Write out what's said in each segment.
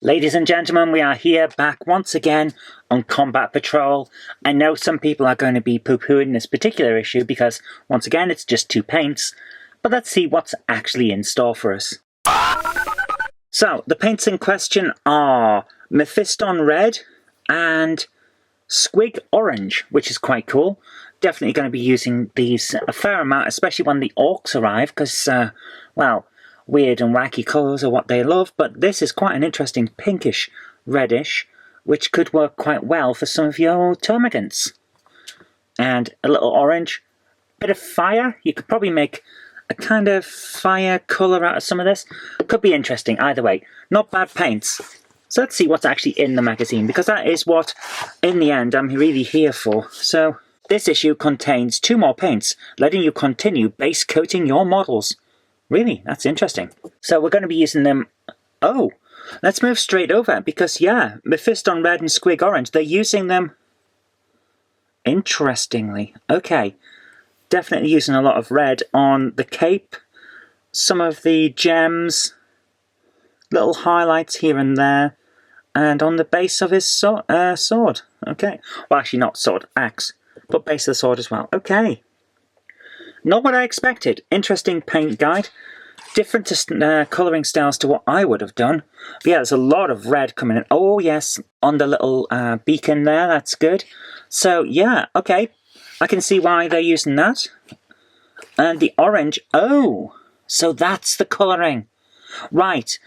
Ladies and gentlemen, we are here back once again on Combat Patrol. I know some people are going to be poo-pooing this particular issue because, once again, it's just 2 paints. But let's see what's actually in store for us. So, the paints in question are Mephiston Red and Squig Orange, which is quite cool. Definitely going to be using these a fair amount, especially when the orcs arrive, because, well, weird and wacky colours are what they love, but this is quite an interesting pinkish reddish, which could work quite well for some of your termagants. And a little orange, bit of fire. You could probably make a kind of fire colour out of some of this. Could be interesting either way. Not bad paints. So let's see what's actually in the magazine, because that is what, in the end, I'm really here for. So this issue contains 2 more paints, letting you continue base coating your models. Really, that's interesting. So we're going to be using them. Oh, let's move straight over because, yeah, Mephiston Red and Squig Orange, they're using them interestingly. Okay, definitely using a lot of red on the cape, some of the gems, little highlights here and there, and on the base of his sword. Okay, well, actually not sword, axe, but base of the sword as well. Okay. Not what I expected. Interesting paint guide. Different colouring styles to what I would have done. But yeah, there's a lot of red coming in. Oh yes, on the little beacon there, that's good. So yeah, okay. I can see why they're using that. And the orange, oh, so that's the colouring. Right,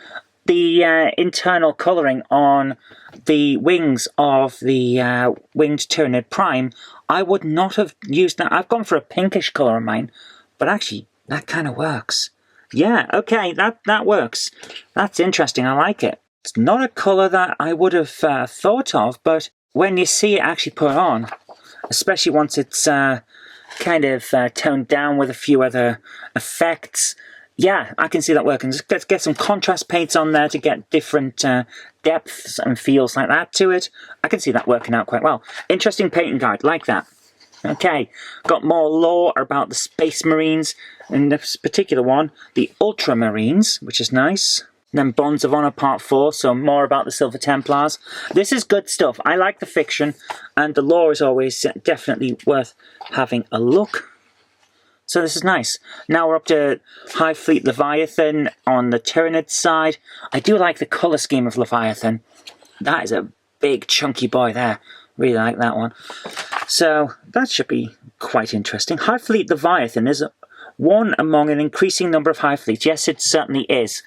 the internal colouring on the wings of the winged Tyranid Prime, I would not have used that. I've gone for a pinkish colour on mine, but actually, that kind of works. Yeah, okay, that works. That's interesting, I like it. It's not a colour that I would have thought of, but when you see it actually put on, especially once it's kind of toned down with a few other effects, yeah, I can see that working. Let's get some contrast paints on there to get different depths and feels like that to it. I can see that working out quite well. Interesting painting guide, like that. Okay, got more lore about the Space Marines, in this particular one, the Ultramarines, which is nice. Then Bonds of Honor Part 4, so more about the Silver Templars. This is good stuff. I like the fiction, and the lore is always definitely worth having a look. So this is nice. Now we're up to High Fleet Leviathan on the Tyranid side. I do like the colour scheme of Leviathan. That is a big chunky boy there. Really like that one. So that should be quite interesting. High Fleet Leviathan is one among an increasing number of High Fleets. Yes, it certainly is.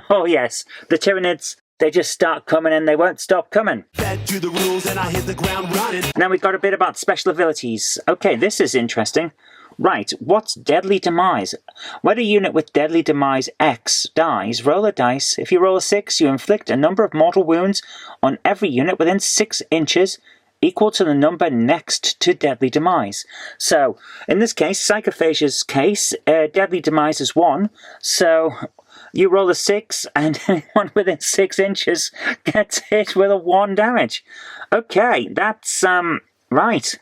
Oh yes, the Tyranids, they just start coming and they won't stop coming. To the rules and I hit the ground running. Now we've got a bit about special abilities. Okay, this is interesting. Right, what's Deadly Demise? When a unit with Deadly Demise X dies, roll a dice. If you roll a 6, you inflict a number of mortal wounds on every unit within 6 inches, equal to the number next to Deadly Demise. So, in this case, Psychophage's case, Deadly Demise is 1, so you roll a 6 and anyone within 6 inches gets hit with a 1 damage. Okay, that's, right.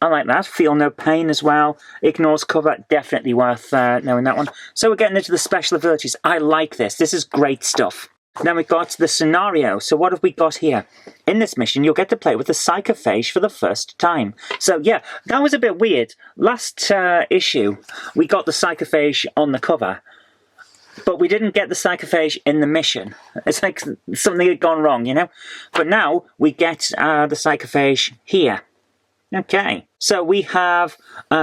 I like that. Feel no pain as well. Ignores cover. Definitely worth knowing that one. So we're getting into the special abilities. I like this. This is great stuff. Then we've got the scenario. So what have we got here? In this mission, you'll get to play with the Psychophage for the first time. So yeah, that was a bit weird. Last issue, we got the Psychophage on the cover, but we didn't get the Psychophage in the mission. It's like something had gone wrong, you know? But now we get the Psychophage here. Okay, so we have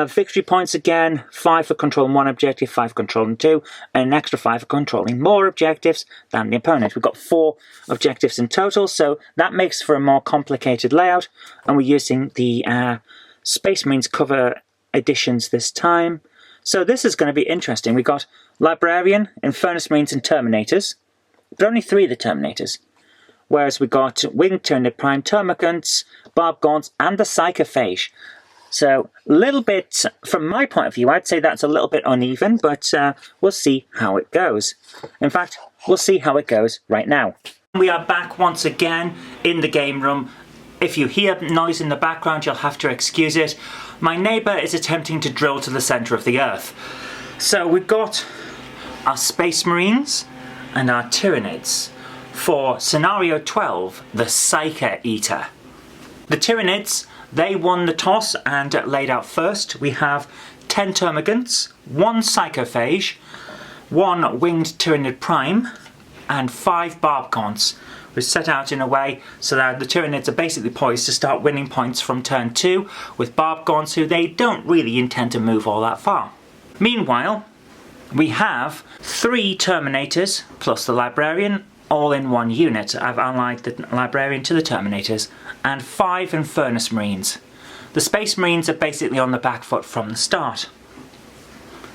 victory points again, 5 for controlling 1 objective, 5 for controlling 2, and an extra 5 for controlling more objectives than the opponent. We've got 4 objectives in total, so that makes for a more complicated layout, and we're using the Space Marines cover editions this time. So this is going to be interesting. We've got Librarian, Infernus Marines, and Terminators, but only 3 of the Terminators. Whereas we got Winged Tyranid Prime, Termagants, Barb Gaunts, and the Psychophage. So, a little bit, from my point of view, I'd say that's a little bit uneven, but we'll see how it goes. In fact, we'll see how it goes right now. We are back once again in the game room. If you hear noise in the background, you'll have to excuse it. My neighbour is attempting to drill to the centre of the Earth. So, we've got our Space Marines and our Tyranids. for Scenario 12, the Psycho Eater. The Tyranids, they won the toss and laid out first. We have 10 Termagants, 1 Psychophage, 1 Winged Tyranid Prime, and 5 Barbcons. We're set out in a way so that the Tyranids are basically poised to start winning points from turn 2 with Barbcons, who they don't really intend to move all that far. Meanwhile, we have 3 Terminators plus the Librarian, all in one unit. I've allied the Librarian to the Terminators, and 5 Infernus Marines. The Space Marines are basically on the back foot from the start.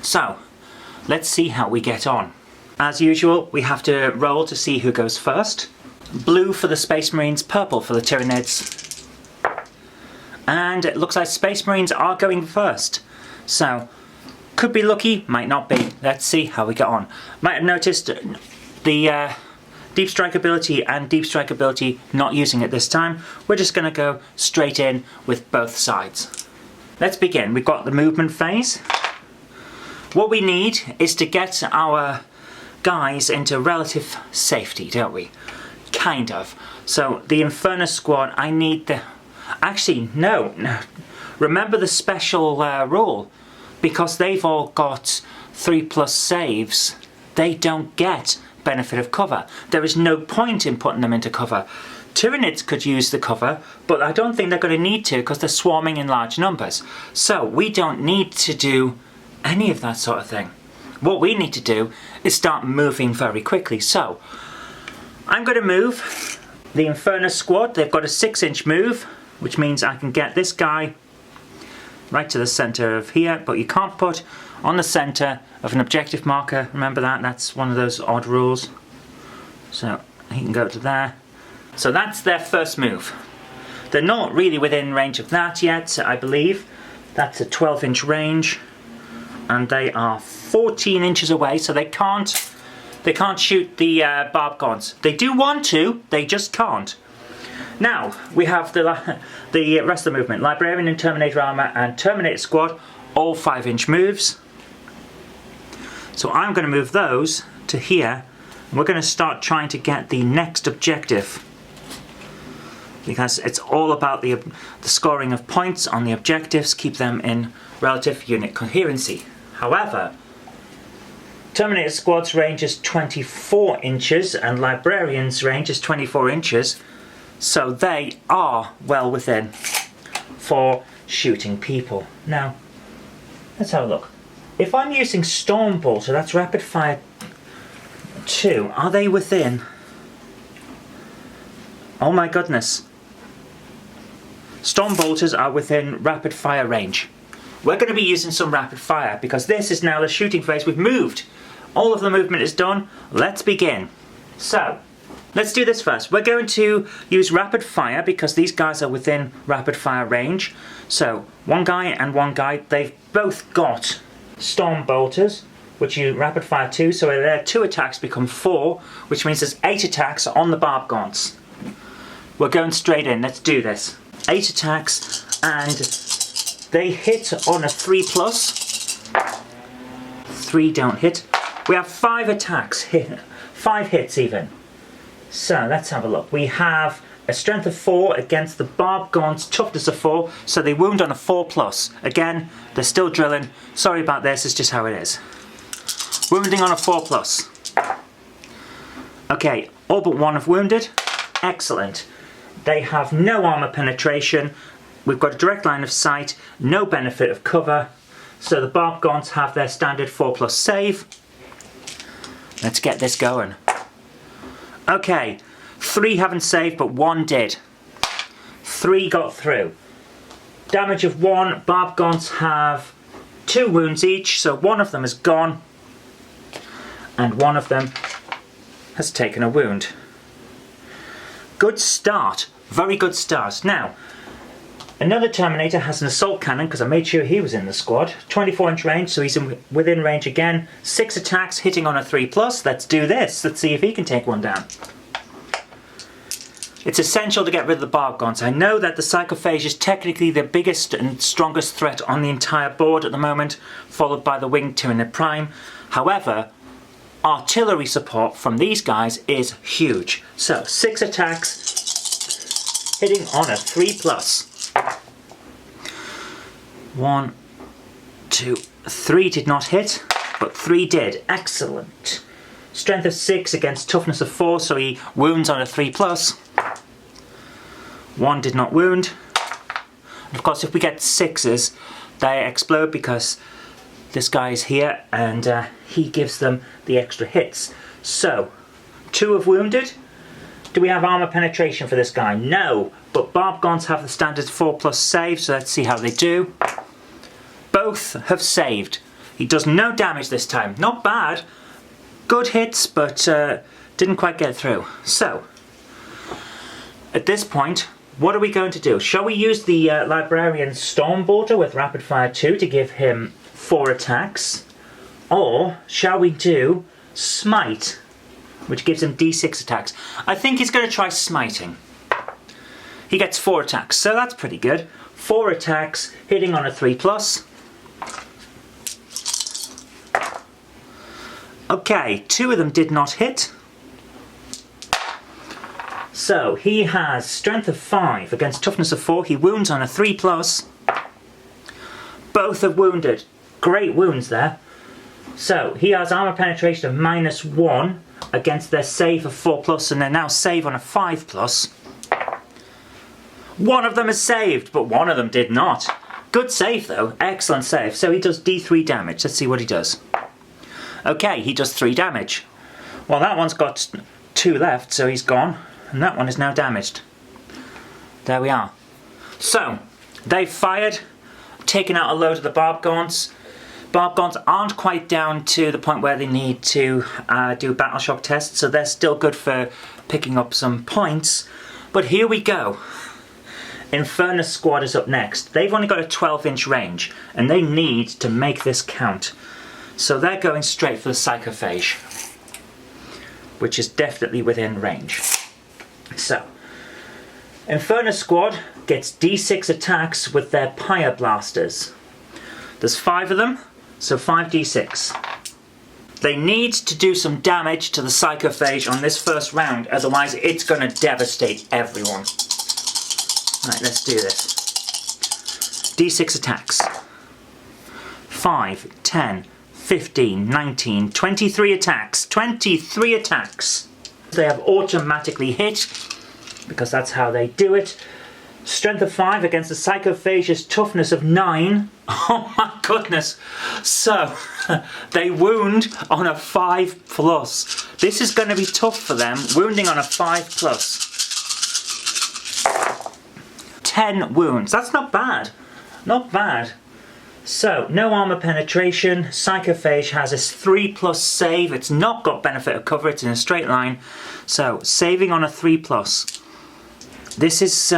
So, let's see how we get on. As usual, we have to roll to see who goes first. Blue for the Space Marines, purple for the Tyranids. And it looks like Space Marines are going first. So, could be lucky, might not be. Let's see how we get on. Might have noticed the Deep Strike ability and Deep Strike ability not using it this time. We're just going to go straight in with both sides. Let's begin. We've got the movement phase. What we need is to get our guys into relative safety, don't we? Kind of. So the Infernus squad, I need the... Actually, no. Remember the special rule. Because they've all got 3+ saves, they don't get benefit of cover. There is no point in putting them into cover. Tyranids could use the cover, but I don't think they're going to need to because they're swarming in large numbers. So we don't need to do any of that sort of thing. What we need to do is start moving very quickly. So I'm going to move the Infernus squad. They've got a 6-inch move, which means I can get this guy right to the centre of here, but you can't put on the centre of an objective marker. Remember that? That's one of those odd rules. So he can go to there. So that's their first move. They're not really within range of that yet, I believe. That's a 12-inch range, and they are 14 inches away, so they can't shoot the Barbcons. They do want to, they just can't. Now, we have the rest of the movement. Librarian and Terminator Armour and Terminator Squad, all 5-inch moves. So I'm going to move those to here. And we're going to start trying to get the next objective. Because it's all about the scoring of points on the objectives, keep them in relative unit coherency. However, Terminator Squad's range is 24 inches and Librarian's range is 24 inches. So they are well within for shooting people. Now, let's have a look. If I'm using Stormbolter, that's rapid fire 2, are they within? Oh my goodness. Stormbolters are within rapid fire range. We're going to be using some rapid fire because this is now the shooting phase. We've moved. All of the movement is done. Let's begin. So, let's do this first. We're going to use rapid fire because these guys are within rapid fire range. So, one guy and one guy, they've both got Storm Bolters, which you rapid fire 2, so their 2 attacks become 4, which means there's 8 attacks on the Barbcons. We're going straight in, let's do this. 8 attacks, and they hit on a 3+. 3 don't hit. We have 5 attacks, 5 hits even. So let's have a look. We have a strength of 4 against the Barbcons, toughness of 4, so they wound on a 4+. Again, they're still drilling. Sorry about this, it's just how it is. Wounding on a 4+. Okay, all but 1 have wounded. Excellent. They have no armour penetration. We've got a direct line of sight, no benefit of cover. So the Barbcons have their standard 4+ save. Let's get this going. Okay, 3 haven't saved, but 1 did. 3 got through. Damage of 1, Barbcons have 2 wounds each, so 1 of them is gone. And 1 of them has taken a wound. Good start, very good start. Now, another Terminator has an assault cannon, because I made sure he was in the squad. 24-inch range, so he's within range again. 6 attacks, hitting on a 3+. Let's do this. Let's see if he can take one down. It's essential to get rid of the Barbcons. I know that the Psychophage is technically the biggest and strongest threat on the entire board at the moment, followed by the Winged Tyranid Prime. However, artillery support from these guys is huge. So 6 attacks, hitting on a 3+. 1, 2, 3 did not hit, but 3 did. Excellent. Strength of 6 against toughness of 4, so he wounds on a 3+. 1 did not wound. And of course, if we get 6s, they explode because this guy is here and he gives them the extra hits. So, 2 have wounded. Do we have armor penetration for this guy? No, but Barb Gaunts have the standard 4+ save, so let's see how they do. Both have saved. He does no damage this time. Not bad. Good hits, but didn't quite get through. So, at this point, what are we going to do? Shall we use the Librarian Stormbolter with Rapid Fire 2 to give him 4 attacks? Or shall we do Smite, which gives him D6 attacks? I think he's going to try smiting. He gets 4 attacks, so that's pretty good. 4 attacks, hitting on a 3+. Okay, 2 of them did not hit. So he has strength of 5 against toughness of 4. He wounds on a 3+. Both have wounded. Great wounds there. So he has armor penetration of -1 against their save of 4+, and they now save on a 5+. One of them is saved, but one of them did not. Good save though. Excellent save. So he does D3 damage. Let's see what he does. Okay, he does 3 damage. Well, that one's got 2 left, so he's gone. And that one is now damaged. There we are. So, they've fired, taken out a load of the Barb Gaunts. Barb Gaunts aren't quite down to the point where they need to do battle shock tests, so they're still good for picking up some points. But here we go. Infernus Squad is up next. They've only got a 12-inch range, and they need to make this count. So they're going straight for the Psychophage, which is definitely within range. So, Infernus Squad gets D6 attacks with their Pyre Blasters. There's 5 of them, so 5d6. They need to do some damage to the Psychophage on this first round, otherwise it's going to devastate everyone. Right, let's do this. D6 attacks. 5, 10, 15, 19, 23 attacks. 23 attacks. They have automatically hit, because that's how they do it. Strength of 5 against the Psychophage's toughness of 9. Oh my goodness. So, they wound on a 5+. This is going to be tough for them, wounding on a 5+. 10 wounds. That's not bad. Not bad. So, no armor penetration. Psychophage has a 3+ save. It's not got benefit of cover. It's in a straight line. So, saving on a 3+. This is,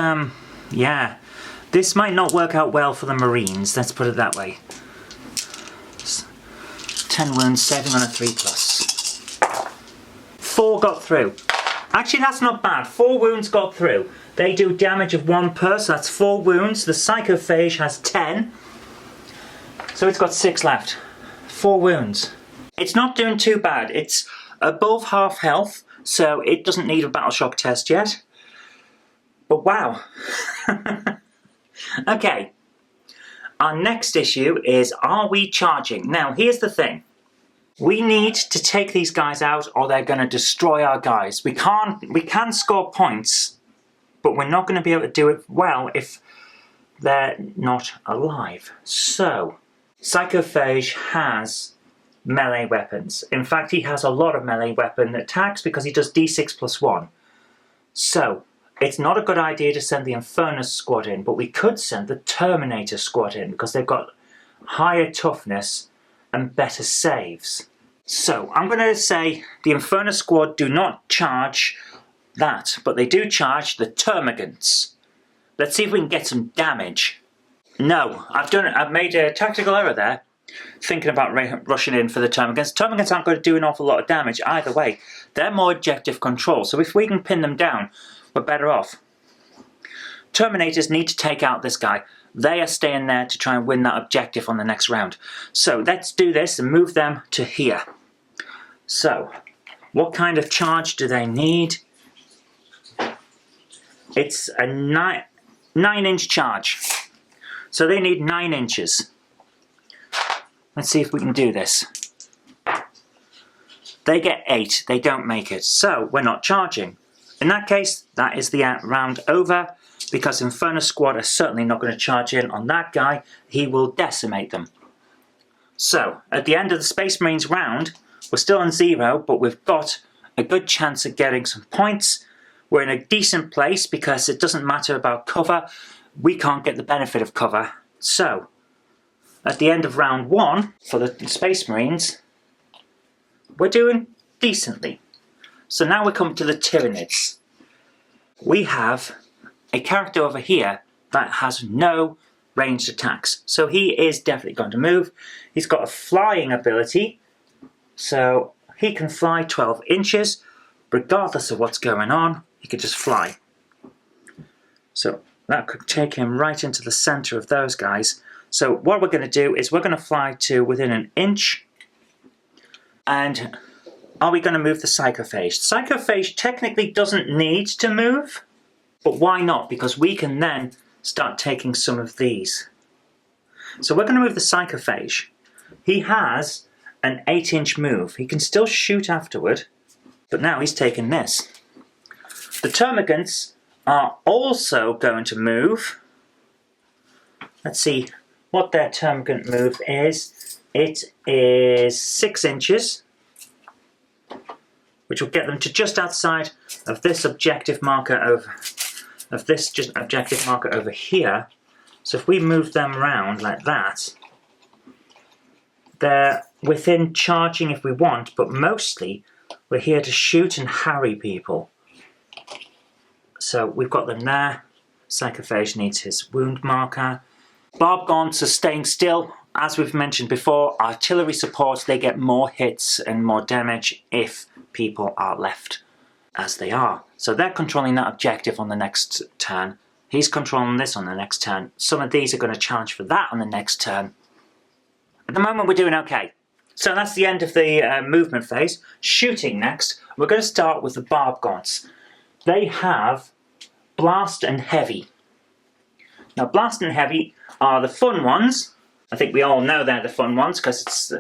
yeah. This might not work out well for the Marines. Let's put it that way. 10 wounds, saving on a 3+. 4 got through. Actually, that's not bad. 4 wounds got through. They do damage of 1 per, so that's 4 wounds. The Psychophage has 10. So it's got 6 left. 4 wounds. It's not doing too bad. It's above half health, so it doesn't need a battle shock test yet. But wow. Okay. Our next issue is, are we charging? Now, here's the thing. We need to take these guys out or they're going to destroy our guys. We can score points, but we're not going to be able to do it well if they're not alive. So, Psychophage has melee weapons. In fact, he has a lot of melee weapon attacks because he does D6 + 1. So, it's not a good idea to send the Infernus Squad in, but we could send the Terminator Squad in because they've got higher toughness and better saves. So, I'm going to say the Infernus Squad do not charge that, but they do charge the Termagants. Let's see if we can get some damage. No, I've made a tactical error there, thinking about rushing in for the Termagants. Termagants aren't going to do an awful lot of damage either way. They're more objective control, so if we can pin them down, we're better off. Terminators need to take out this guy. They are staying there to try and win that objective on the next round. So let's do this and move them to here. So, what kind of charge do they need? It's a 9-inch charge. So they need 9 inches. Let's see if we can do this. They get 8, they don't make it, so we're not charging. In that case, that is the round over, because Inferno Squad are certainly not going to charge in on that guy. He will decimate them. So, at the end of the Space Marines round, we're still on 0, but we've got a good chance of getting some points. We're in a decent place because it doesn't matter about cover. We can't get the benefit of cover. So, at the end of round 1, for the Space Marines, we're doing decently. So now we come to the Tyranids. We have a character over here that has no ranged attacks. So he is definitely going to move. He's got a flying ability. So he can fly 12 inches. Regardless of what's going on, he can just fly. So that could take him right into the center of those guys. So what we're going to do is we're going to fly to within an inch. And are we going to move the Psychophage? Psychophage technically doesn't need to move, but why not? Because we can then start taking some of these. So we're going to move the Psychophage. He has an 8-inch move. He can still shoot afterward, but now he's taken this. The Termagants are also going to move. Let's see what their Termagant move is. It is 6 inches, which will get them to just outside of this objective marker over here. So if we move them around like that, they're within charging if we want, but mostly we're here to shoot and harry people. So we've got them there. Psychophage needs his wound marker. Barb Gaunts are staying still. As we've mentioned before, artillery support, they get more hits and more damage if people are left as they are. So they're controlling that objective on the next turn. He's controlling this on the next turn. Some of these are going to charge for that on the next turn. At the moment we're doing okay. So that's the end of the movement phase. Shooting next. We're going to start with the Barb Gaunts. They have Blast and Heavy. Now Blast and Heavy are the fun ones. I think we all know they're the fun ones because it's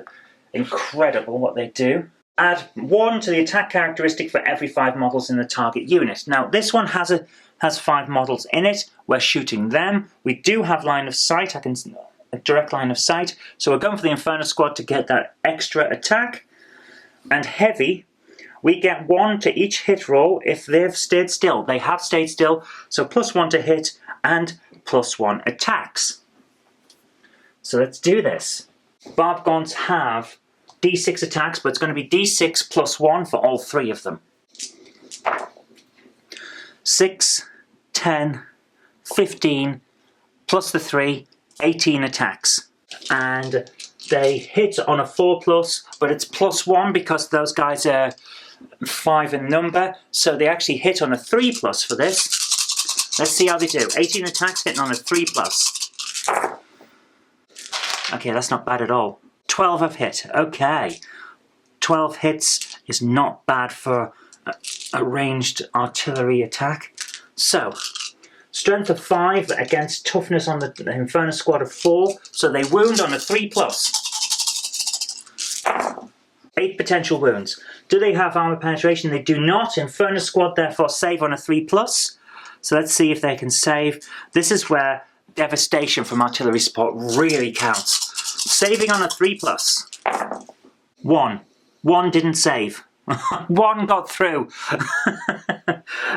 incredible what they do. Add 1 to the attack characteristic for every 5 models in the target unit. Now this one has 5 models in it. We're shooting them. We do have line of sight. A direct line of sight. So we're going for the Inferno Squad to get that extra attack. And Heavy, we get 1 to each hit roll if they've stayed still. They have stayed still. So +1 to hit and +1 attacks. So let's do this. Barb Gaunts have D6 attacks, but it's going to be D6 +1 for all 3 of them. 6, 10, 15, plus the 3, 18 attacks. And they hit on a 4+, but it's +1 because those guys are 5 in number. So they actually hit on a 3+ for this. Let's see how they do. 18 attacks hitting on a 3+. Okay, that's not bad at all. 12 have hit. Okay. 12 hits is not bad for a ranged artillery attack. So, strength of 5 against toughness on the Inferno Squad of 4. So they wound on a 3+. 8 potential wounds. Do they have armor penetration? They do not. Inferno Squad therefore save on a 3+. So let's see if they can save. This is where devastation from artillery support really counts. Saving on a 3+. 1. 1 didn't save. 1 got through.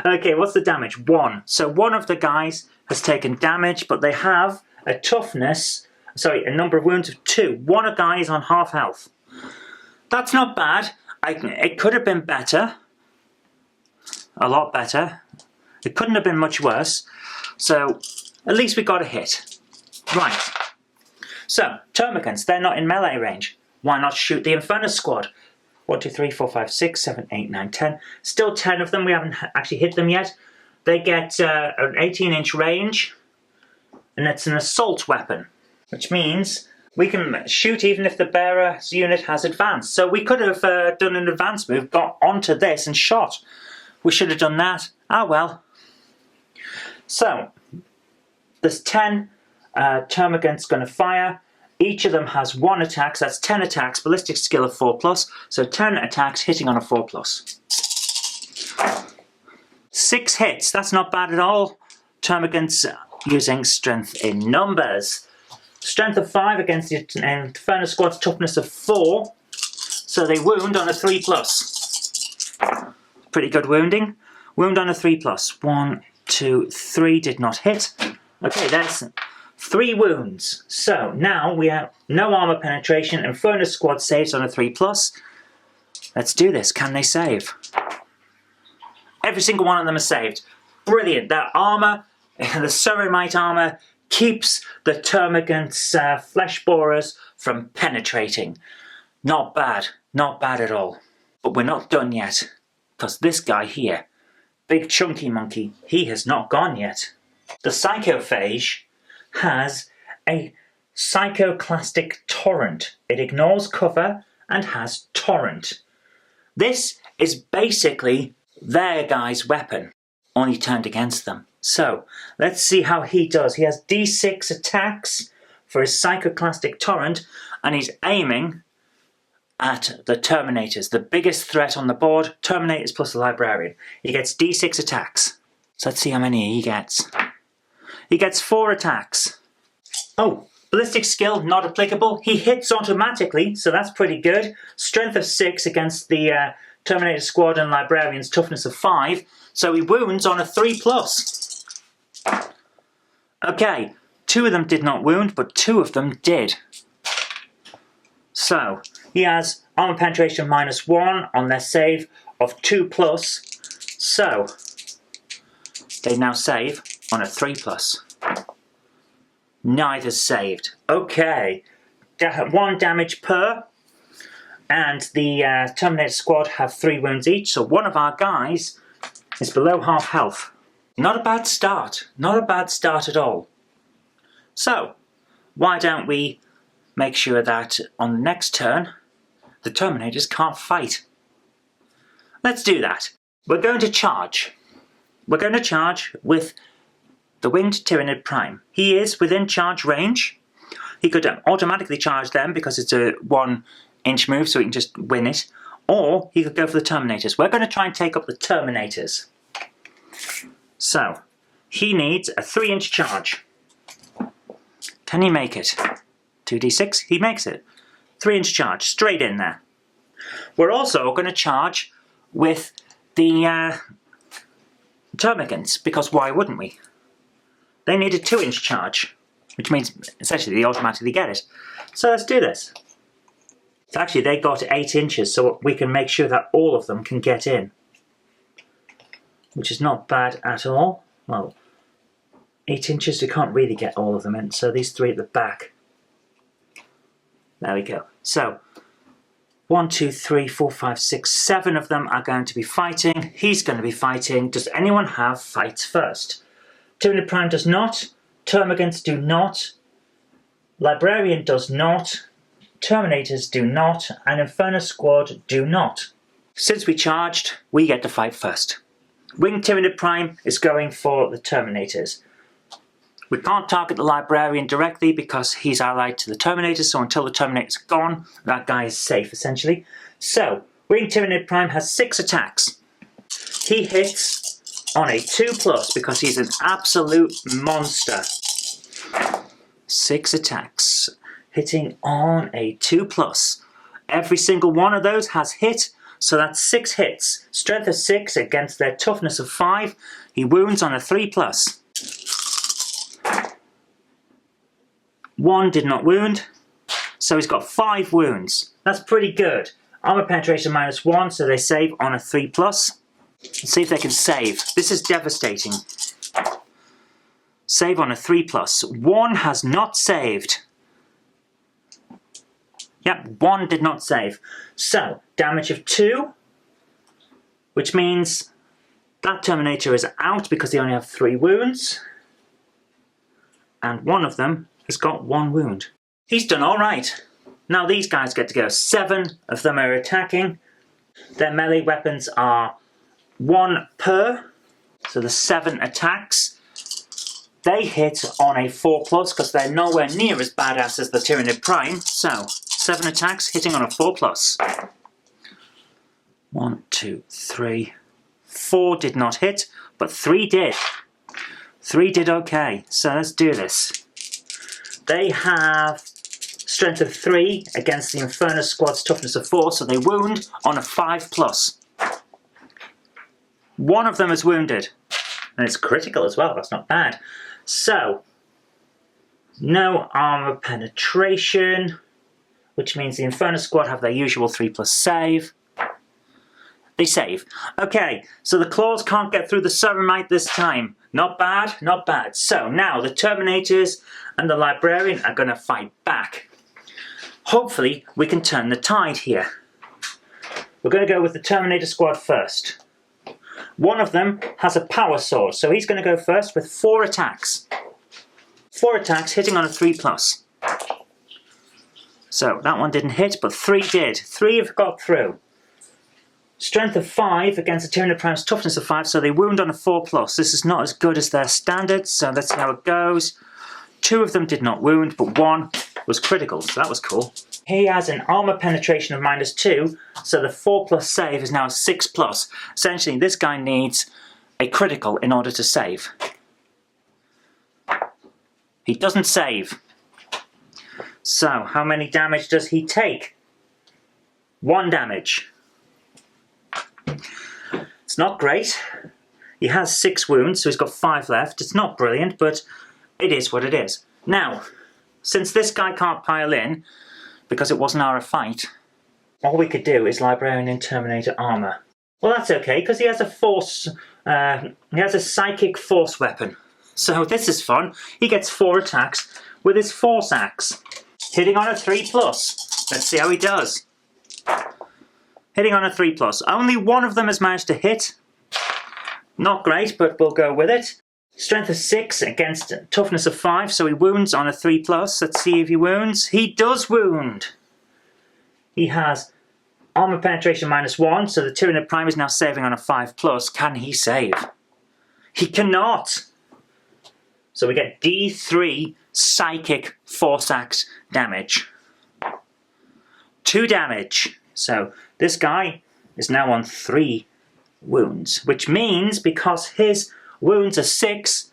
Okay, what's the damage? 1. So one of the guys has taken damage, but they have a toughness, a number of wounds of 2. One of the guys on half health. That's not bad. It could have been better. A lot better. It couldn't have been much worse. So at least we got a hit. Right. So, Termagants, they're not in melee range. Why not shoot the Inferno Squad? 1, 2, 3, 4, 5, 6, 7, 8, 9, 10. Still 10 of them. We haven't actually hit them yet. They get an 18-inch range. And it's an assault weapon. Which means We can shoot even if the bearer's unit has advanced. So we could have done an advance move, got onto this and shot. We should have done that. Ah well. So, there's 10 termagants going to fire. Each of them has 1 attack, so that's 10 attacks, ballistic skill of 4+, so 10 attacks hitting on a 4+. 6 hits, that's not bad at all. Termagants using strength in numbers. Strength of 5 against the Inferno Squad's toughness of 4, so they wound on a 3+. Pretty good wounding. Wound on a 3+. 1, 2, 3 did not hit. Okay, there's 3 wounds. So now we have no armor penetration. Inferno Squad saves on a 3+. Let's do this. Can they save? Every single one of them is saved. Brilliant. That armor, the Ceramite armor, keeps the termagants' flesh borers from penetrating. Not bad. Not bad at all. But we're not done yet. Because this guy here, big chunky monkey, he has not gone yet. The Psychophage has a Psychoclastic Torrent. It ignores cover and has Torrent. This is basically their guy's weapon, only turned against them. So, let's see how he does. He has D6 attacks for his Psychoclastic Torrent, and he's aiming at the Terminators. The biggest threat on the board, Terminators plus the Librarian. He gets D6 attacks. So let's see how many he gets. He gets 4 attacks. Oh, ballistic skill not applicable. He hits automatically, so that's pretty good. Strength of 6 against the Terminator Squad and Librarian's toughness of 5. So he wounds on a 3+. Okay, 2 of them did not wound, but 2 of them did. So, he has armor penetration -1 on their save of 2+. So, they now save on a 3+. Neither saved. Okay, 1 damage per. And the Terminator Squad have 3 wounds each, so one of our guys is below half health. Not a bad start. Not a bad start at all. So, why don't we make sure that on the next turn, the Terminators can't fight? Let's do that. We're going to charge. We're going to charge with the Winged Tyranid Prime. He is within charge range. He could automatically charge them because it's a 1-inch move, so he can just win it. Or he could go for the Terminators. We're going to try and take up the Terminators. So, he needs a 3-inch charge. Can he make it? 2d6, he makes it. 3-inch charge, straight in there. We're also going to charge with the Termagants, because why wouldn't we? They need a 2-inch charge, which means essentially they automatically get it. So let's do this. So actually they got 8 inches, so we can make sure that all of them can get in. Which is not bad at all. Well, 8 inches, we can't really get all of them in, so these 3 at the back. There we go. So, 1, 2, 3, 4, 5, 6, 7 of them are going to be fighting. He's going to be fighting. Does anyone have fights first? Tyranid Prime does not. Termagants do not. Librarian does not. Terminators do not. And Inferno Squad do not. Since we charged, we get to fight first. Winged Tyranid Prime is going for the Terminators. We can't target the Librarian directly because he's allied to the Terminators, so until the Terminator's gone, that guy is safe, essentially. So, Winged Tyranid Prime has 6 attacks. He hits on a 2+ because he's an absolute monster. 6 attacks, hitting on a 2+. Every single one of those has hit, so that's 6 hits. Strength of 6 against their toughness of 5. He wounds on a 3+. 1 did not wound, so he's got 5 wounds. That's pretty good. Armor penetration -1, so they save on a 3+. Let's see if they can save. This is devastating. Save on a 3+. 1 has not saved. Yep, 1 did not save. So, damage of 2, which means that Terminator is out because they only have 3 wounds. And one of them has got 1 wound. He's done alright. Now these guys get to go. 7 of them are attacking. Their melee weapons are 1 per. So the 7 attacks. They hit on a 4+ because they're nowhere near as badass as the Tyranid Prime. So 7 attacks hitting on a 4+. 1, 2, 3, 4 did not hit, but 3 did. 3 did okay. So let's do this. They have strength of 3 against the Inferno Squad's toughness of 4, so they wound on a 5+. 1 of them is wounded, and it's critical as well. That's not bad. So, no armor penetration, which means the Inferno Squad have their usual 3+ save. They save. Okay, so the claws can't get through the Ceramite this time. Not bad, not bad. So now the Terminators and the Librarian are going to fight back. Hopefully we can turn the tide here. We're going to go with the Terminator Squad first. One of them has a power sword, so he's going to go first with 4 attacks. 4 attacks hitting on a 3+. So that one didn't hit, but 3 did. 3 have got through. Strength of 5 against the Tyranid Prime's toughness of 5, so they wound on a 4+. This is not as good as their standard, so let's see how it goes. 2 of them did not wound, but 1 was critical, so that was cool. He has an armor penetration of -2, so the 4+ save is now a 6+. Essentially, this guy needs a critical in order to save. He doesn't save. So, how many damage does he take? 1 damage. It's not great. He has 6 wounds, so he's got 5 left. It's not brilliant, but it is what it is. Now, since this guy can't pile in, because it wasn't our fight, all we could do is Librarian in Terminator armor. Well, that's okay, because he has a force, he has a psychic force weapon. So this is fun. He gets 4 attacks with his force axe, hitting on a 3+. Let's see how he does. Hitting on a 3+. Only 1 of them has managed to hit. Not great, but we'll go with it. Strength of 6 against toughness of 5, so he wounds on a 3+. Let's see if he wounds. He does wound. He has armor penetration -1, so the Tyranid Prime is now saving on a 5+. Can he save? He cannot. So we get D3 psychic force axe damage. 2 damage. So this guy is now on 3 wounds, which means because his wounds are 6,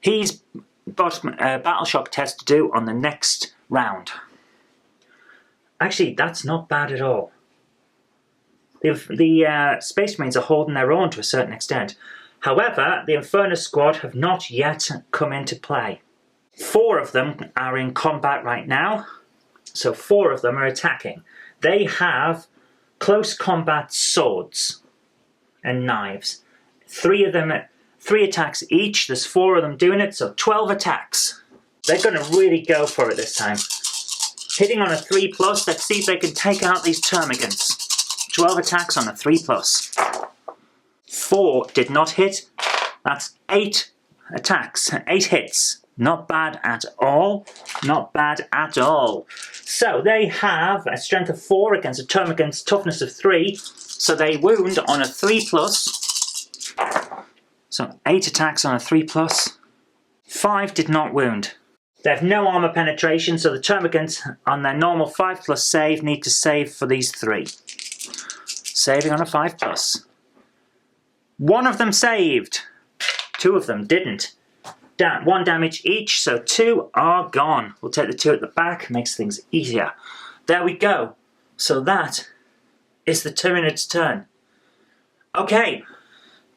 he's got a battle shock test to do on the next round. Actually, that's not bad at all. The Space Marines are holding their own to a certain extent. However, the Inferno Squad have not yet come into play. 4 of them are in combat right now, so 4 of them are attacking. They have close combat swords and knives. 3 of them, 3 attacks each. There's 4 of them doing it, so 12 attacks. They're going to really go for it this time. Hitting on a 3+, let's see if they can take out these termagants. 12 attacks on a 3+. 4 did not hit. That's 8 attacks, 8 hits. Not bad at all. Not bad at all. So they have a strength of 4 against a termagant's toughness of 3. So they wound on a 3+. So 8 attacks on a 3+. 5 did not wound. They have no armor penetration, so the termagants on their normal 5+ save need to save for these 3. Saving on a 5+. 1 of them saved. 2 of them didn't. 1 damage each, so 2 are gone. We'll take the 2 at the back, makes things easier. There we go. So that is the Tyranids' turn. Okay,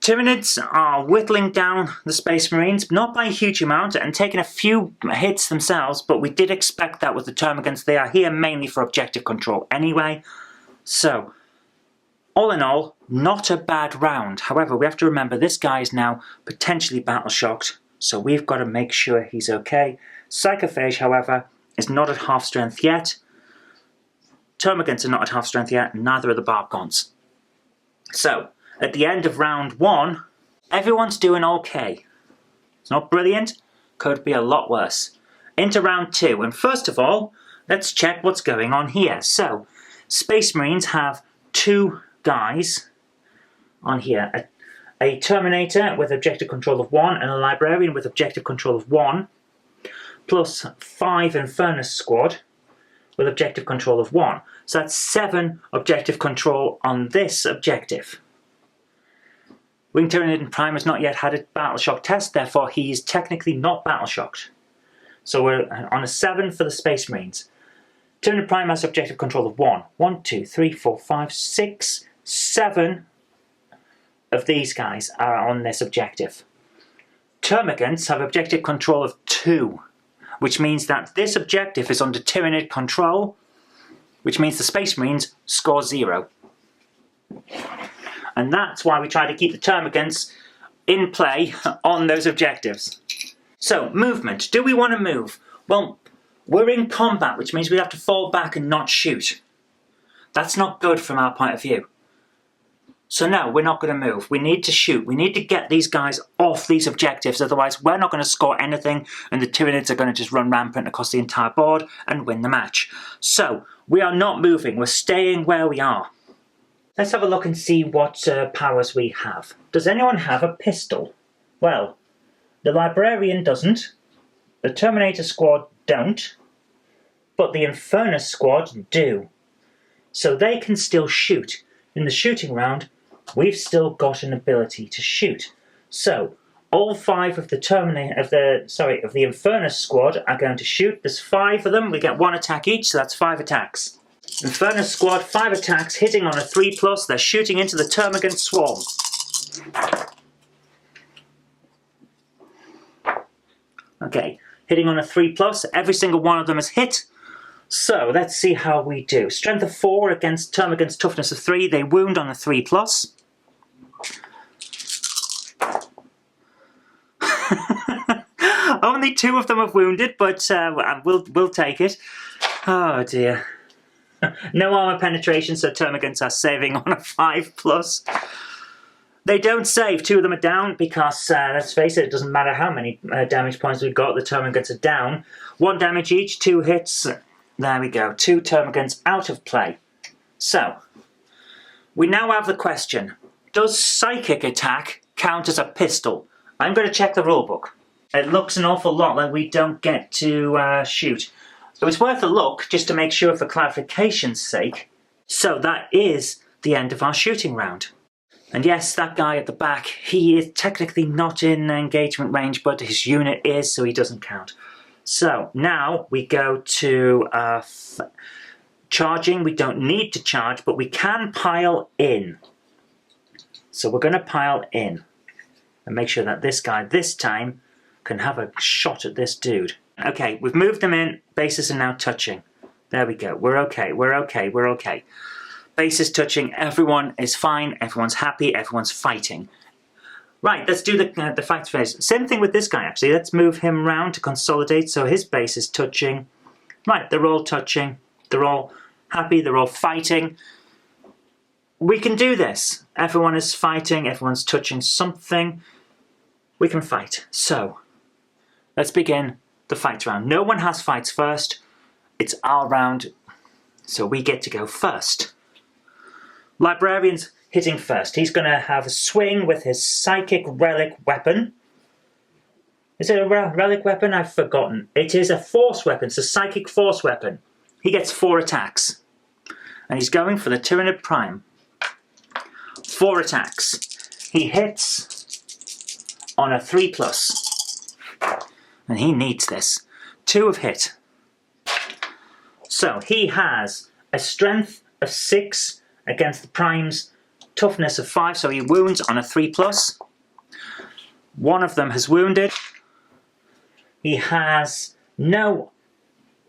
Tyranids are whittling down the Space Marines, not by a huge amount, and taking a few hits themselves, but we did expect that with the Termagants. They are here mainly for objective control anyway. So, all in all, not a bad round. However, we have to remember this guy is now potentially battle-shocked, so we've got to make sure he's okay. Psychophage, however, is not at half strength yet. Termagants are not at half strength yet, and neither are the Barbgons. So, at the end of round 1, everyone's doing okay. It's not brilliant, could be a lot worse. into round 2. And first of all, let's check what's going on here. So, Space Marines have 2 guys on here. A Terminator with objective control of 1 and a Librarian with objective control of 1, plus 5 Infernus Squad with objective control of 1. So that's 7 objective control on this objective. Wing Tyranid Prime has not yet had a battle shock test, therefore he is technically not battle shocked. So we're on a 7 for the Space Marines. Tyranid Prime has objective control of 1. 1, 2, 3, 4, 5, 6, 7 of these guys are on this objective. Termagants have objective control of 2, which means that this objective is under Tyranid control, which means the Space Marines score 0. And that's why we try to keep the Termagants in play on those objectives. So, movement. Do we want to move? Well, we're in combat, which means we have to fall back and not shoot. That's not good from our point of view. So no, we're not going to move. We need to shoot. We need to get these guys off these objectives, otherwise we're not going to score anything and the Tyranids are going to just run rampant across the entire board and win the match. So, we are not moving. We're staying where we are. Let's have a look and see what powers we have. Does anyone have a pistol? Well, the Librarian doesn't, the Terminator Squad don't, but the Infernus Squad do. So they can still shoot. In the shooting round, we've still got an ability to shoot. So, all 5 of the Infernus Squad are going to shoot. There's 5 of them, we get 1 attack each, so that's 5 attacks. Infernus Squad, 5 attacks, hitting on a 3+, they're shooting into the Termagant Swarm. Okay, hitting on a 3+, every single one of them is hit. So, let's see how we do. Strength of 4 against Termagant's toughness of 3, they wound on a 3+. Only 2 of them have wounded, but we'll take it. Oh dear. No armor penetration, so Termagants are saving on a 5+. They don't save. 2 of them are down because, let's face it doesn't matter how many damage points we've got, the Termagants are down. 1 damage each, 2 hits. There we go. 2 Termagants out of play. So, we now have the question. Does Psychic Attack count as a pistol? I'm going to check the rulebook. It looks an awful lot like we don't get to shoot. It was worth a look just to make sure for clarification's sake. So that is the end of our shooting round. And yes, that guy at the back, he is technically not in engagement range, but his unit is, so he doesn't count. So now we go to charging. We don't need to charge, but we can pile in. So we're going to pile in and make sure that this guy this time can have a shot at this dude. Okay, we've moved them in. Bases are now touching. There we go. We're okay. We're okay. We're okay. Bases touching. Everyone is fine. Everyone's happy. Everyone's fighting. Right, let's do the fight phase. Same thing with this guy, actually. Let's move him round to consolidate so his base is touching. Right, they're all touching. They're all happy. They're all fighting. We can do this. Everyone is fighting. Everyone's touching something. We can fight. So, let's begin the fight round. No one has fights first. It's our round, so we get to go first. Librarian's hitting first. He's going to have a swing with his Psychic Relic weapon. Is it a relic weapon? I've forgotten. It is a force weapon. It's a Psychic Force weapon. He gets 4 attacks. And he's going for the Tyranid Prime. 4 attacks. He hits on a 3+. And he needs this. 2 have hit. So he has a strength of 6 against the Prime's toughness of 5, so he wounds on a 3+. 1 of them has wounded. He has no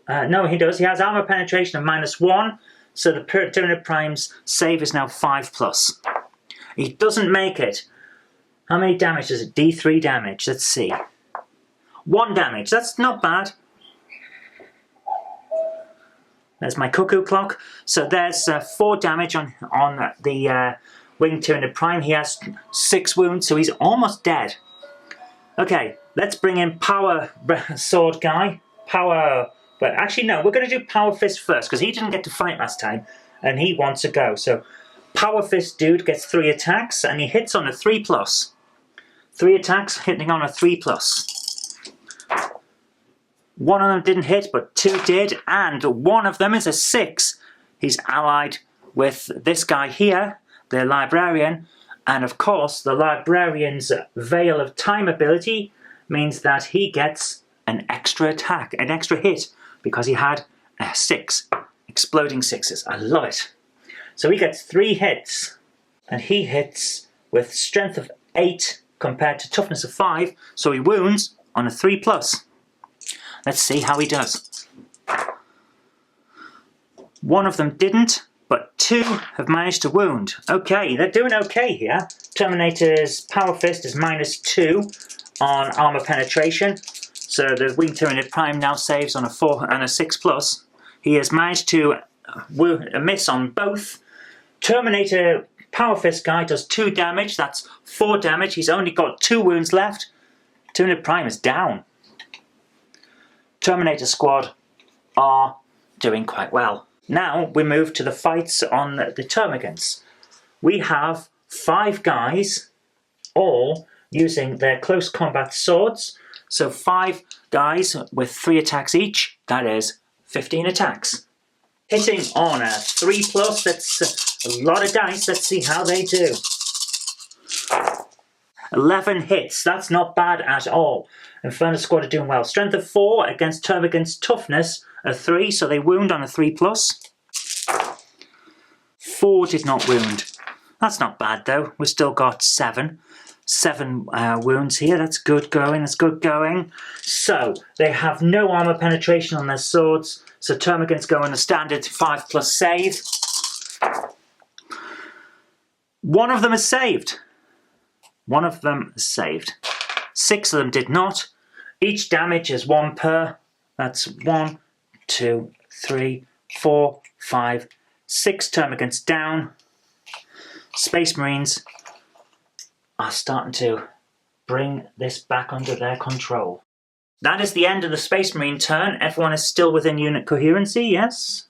he does. He has armor penetration of -1, so the Tyranid Prime's save is now 5+. He doesn't make it. How many damage is it? D3 damage. Let's see. 1 damage. That's not bad. There's my cuckoo clock. So there's 4 damage on the Winged Tyranid Prime. He has 6 wounds, so he's almost dead. Okay, let's bring in Power Sword Guy. Power... But actually, no, we're going to do Power Fist first, because he didn't get to fight last time, and he wants to go. So, Power Fist dude gets 3 attacks, and he hits on a 3+. 3 attacks, hitting on a 3+. One of them didn't hit, but 2 did, and one of them is a 6. He's allied with this guy here, the Librarian, and of course, the Librarian's Veil of Time ability means that he gets an extra attack, an extra hit, because he had a 6. Exploding 6s. I love it. So he gets 3 hits, and he hits with strength of 8 compared to toughness of 5, so he wounds on a 3+. Let's see how he does. One of them didn't, but 2 have managed to wound. Okay, they're doing okay here. Terminator's Power Fist is -2 on armor penetration. So the Wing Tyranid Prime now saves on a 4 and a 6+. He has managed to miss on both. Terminator Power Fist guy does 2 damage. That's 4 damage. He's only got 2 wounds left. Tyranid Prime is down. Terminator Squad are doing quite well. Now we move to the fights on the Termagants. We have 5 guys, all using their close combat swords. So 5 guys with 3 attacks each, that is 15 attacks. Hitting on a 3+, that's a lot of dice. Let's see how they do. 11 hits, that's not bad at all. Inferno Squad are doing well. Strength of 4 against Termagant's toughness of 3, so they wound on a 3+. 4 did not wound. That's not bad though, we've still got 7. 7 wounds here, that's good going, that's good going. So, they have no armor penetration on their swords, so Termagants go on a standard 5+ save. One of them is saved. One of them is saved. 6 of them did not. Each damage is 1 per. That's 1, 2, 3, 4, 5, 6 Termagants down. Space Marines are starting to bring this back under their control. That is the end of the Space Marine turn. Everyone is still within unit coherency, yes?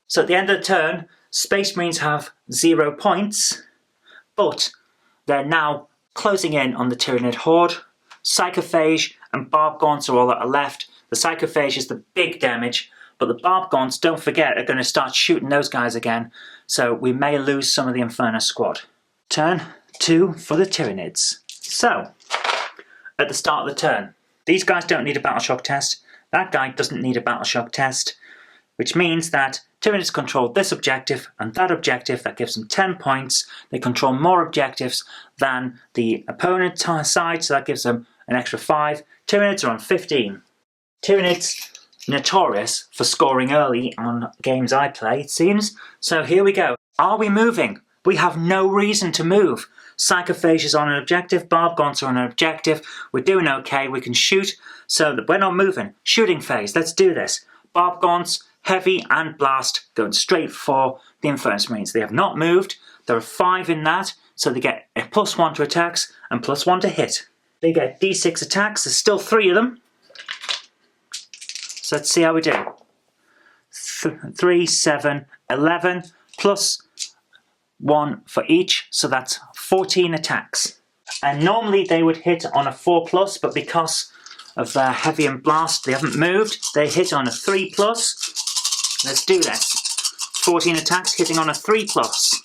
So at the end of the turn, Space Marines have 0 points, but they're now closing in on the Tyranid Horde. Psychophage and Barb Gaunts are all that are left. The Psychophage is the big damage, but the Barb Gaunts, don't forget, are going to start shooting those guys again, so we may lose some of the Inferno Squad. Turn 2 for the Tyranids. So, at the start of the turn, these guys don't need a battle shock test. That guy doesn't need a battle shock test, which means that Tyranids control this objective and that objective. That gives them 10 points. They control more objectives than the opponent side, so that gives them an extra 5. Tyranids are on 15. Tyranids notorious for scoring early on games I play, it seems. So here we go. Are we moving? We have no reason to move. Psychophage is on an objective, Barb Gaunts are on an objective. We're doing okay, we can shoot, so that we're not moving. Shooting phase, let's do this. Barb Gaunts, heavy and blast, going straight for the Inferno Marines. They have not moved. There are 5 in that, so they get a +1 to attacks and +1 to hit. They get D6 attacks, there's still 3 of them. So let's see how we do. 3, 7, 11, +1 for each, so that's 14 attacks. And normally they would hit on a 4+, but because of their heavy and blast, they haven't moved. They hit on a 3+. Let's do this. 14 attacks hitting on a 3+.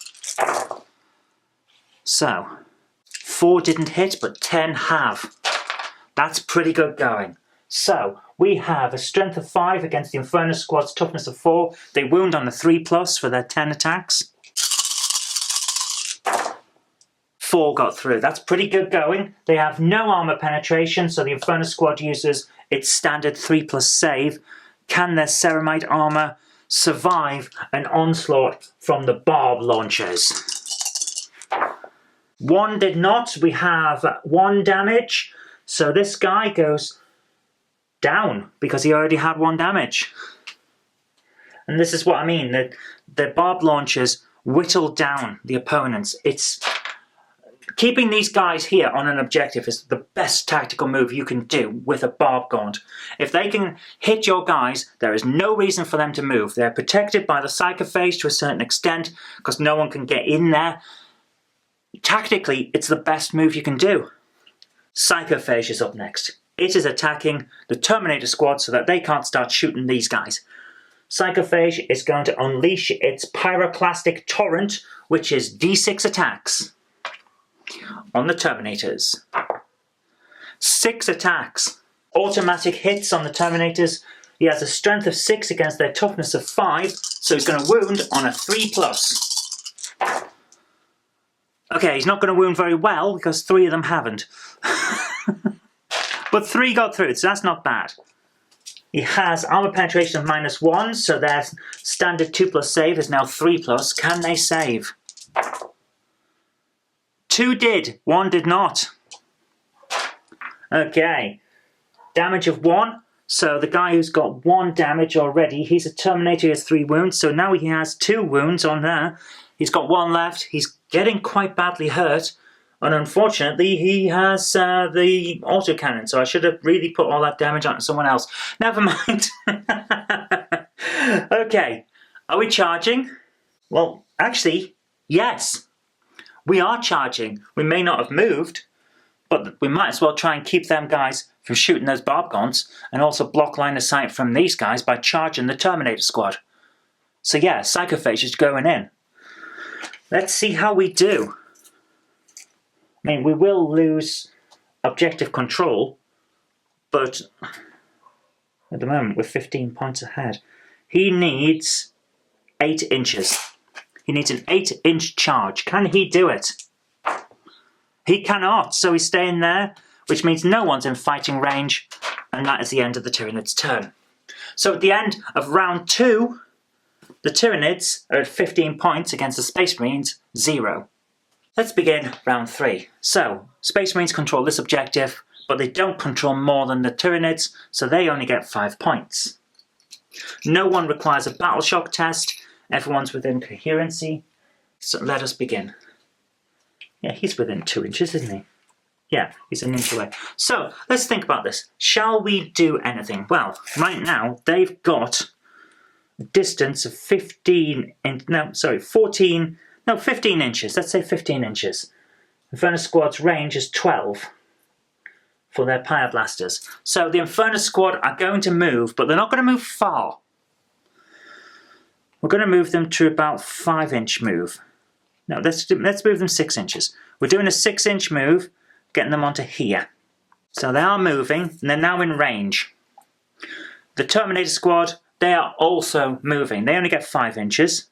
So, 4 didn't hit, but 10 have. That's pretty good going. So, we have a strength of 5 against the Inferno Squad's toughness of 4. They wound on a 3+ for their 10 attacks. 4 got through. That's pretty good going. They have no armor penetration, so the Inferno Squad uses its standard 3+ save. Can their Ceramite armor survive an onslaught from the barb launchers? 1 did not. We have 1 damage. So this guy goes down because he already had 1 damage. And this is what I mean. The barb launchers whittle down the opponents. It's Keeping these guys here on an objective is the best tactical move you can do with a barb gaunt. If they can hit your guys, there is no reason for them to move. They're protected by the Psychophage to a certain extent because no one can get in there. Tactically, it's the best move you can do. Psychophage is up next. It is attacking the Terminator squad so that they can't start shooting these guys. Psychophage is going to unleash its Pyroclastic Torrent, which is D6 attacks on the Terminators. 6 attacks. Automatic hits on the Terminators. He has a strength of 6 against their toughness of 5, so he's going to wound on a 3+. Okay, he's not going to wound very well because 3 of them haven't. But 3 got through, so that's not bad. He has armor penetration of -1, so their standard 2+ save is now 3+. Can they save? 2 did, 1 did not. Okay, damage of 1. So the guy who's got 1 damage already, he's a Terminator, he has 3 wounds, so now he has 2 wounds on there. He's got 1 left, he's getting quite badly hurt, and unfortunately he has the autocannon, so I should have really put all that damage onto someone else. Never mind. Okay, are we charging? Well, actually, yes. We are charging. We may not have moved, but we might as well try and keep them guys from shooting those barb gaunts and also block line of sight from these guys by charging the Terminator squad. So yeah, Psychophage is going in. Let's see how we do. I mean, we will lose objective control, but at the moment we're 15 points ahead. He needs 8 inches. He needs an 8-inch charge. Can he do it? He cannot, so he's staying there, which means no one's in fighting range, and that is the end of the Tyranid's turn. So at the end of round 2, the Tyranids are at 15 points against the Space Marines, 0. Let's begin round 3. So, Space Marines control this objective, but they don't control more than the Tyranids, so they only get 5 points. No one requires a battle shock test. Everyone's within coherency. So let us begin. Yeah, he's within 2 inches, isn't he? Yeah, he's an inch away. So, let's think about this. Shall we do anything? Well, right now, they've got a distance of 15 inches. Let's say 15 inches. Inferno Squad's range is 12 for their Pyroblasters. So the Inferno Squad are going to move, but they're not going to move far. We're going to move them to about 5-inch move. No, let's move them 6 inches. We're doing a 6-inch move, getting them onto here. So they are moving, and they're now in range. The Terminator Squad, they are also moving. They only get 5 inches,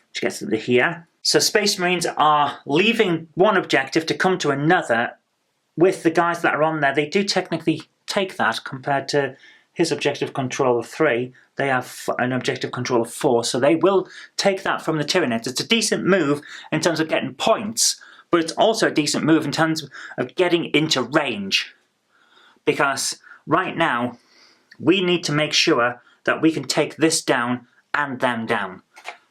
which gets them to here. So Space Marines are leaving one objective to come to another. With the guys that are on there, they do technically take that compared to his objective control of 3. They have an objective control of 4, so they will take that from the Tyranids. It's a decent move in terms of getting points, but it's also a decent move in terms of getting into range. Because right now, we need to make sure that we can take this down and them down.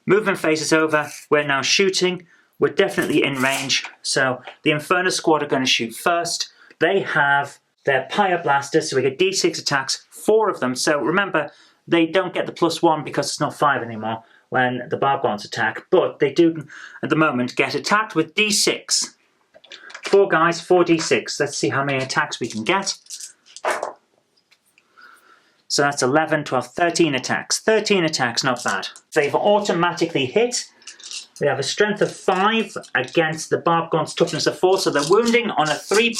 Movement phase is over, we're now shooting, we're definitely in range, so the Inferno Squad are going to shoot first. They have their Pyroblasters, so we get D6 attacks, 4 of them, so remember, they don't get the +1 because it's not 5 anymore when the barb gaunts attack, but they do, at the moment, get attacked with D6. 4 guys, 4 D6. Let's see how many attacks we can get. So that's 11, 12, 13 attacks. 13 attacks, not bad. They've automatically hit. They have a strength of 5 against the barb gaunt's toughness of 4, so they're wounding on a 3+.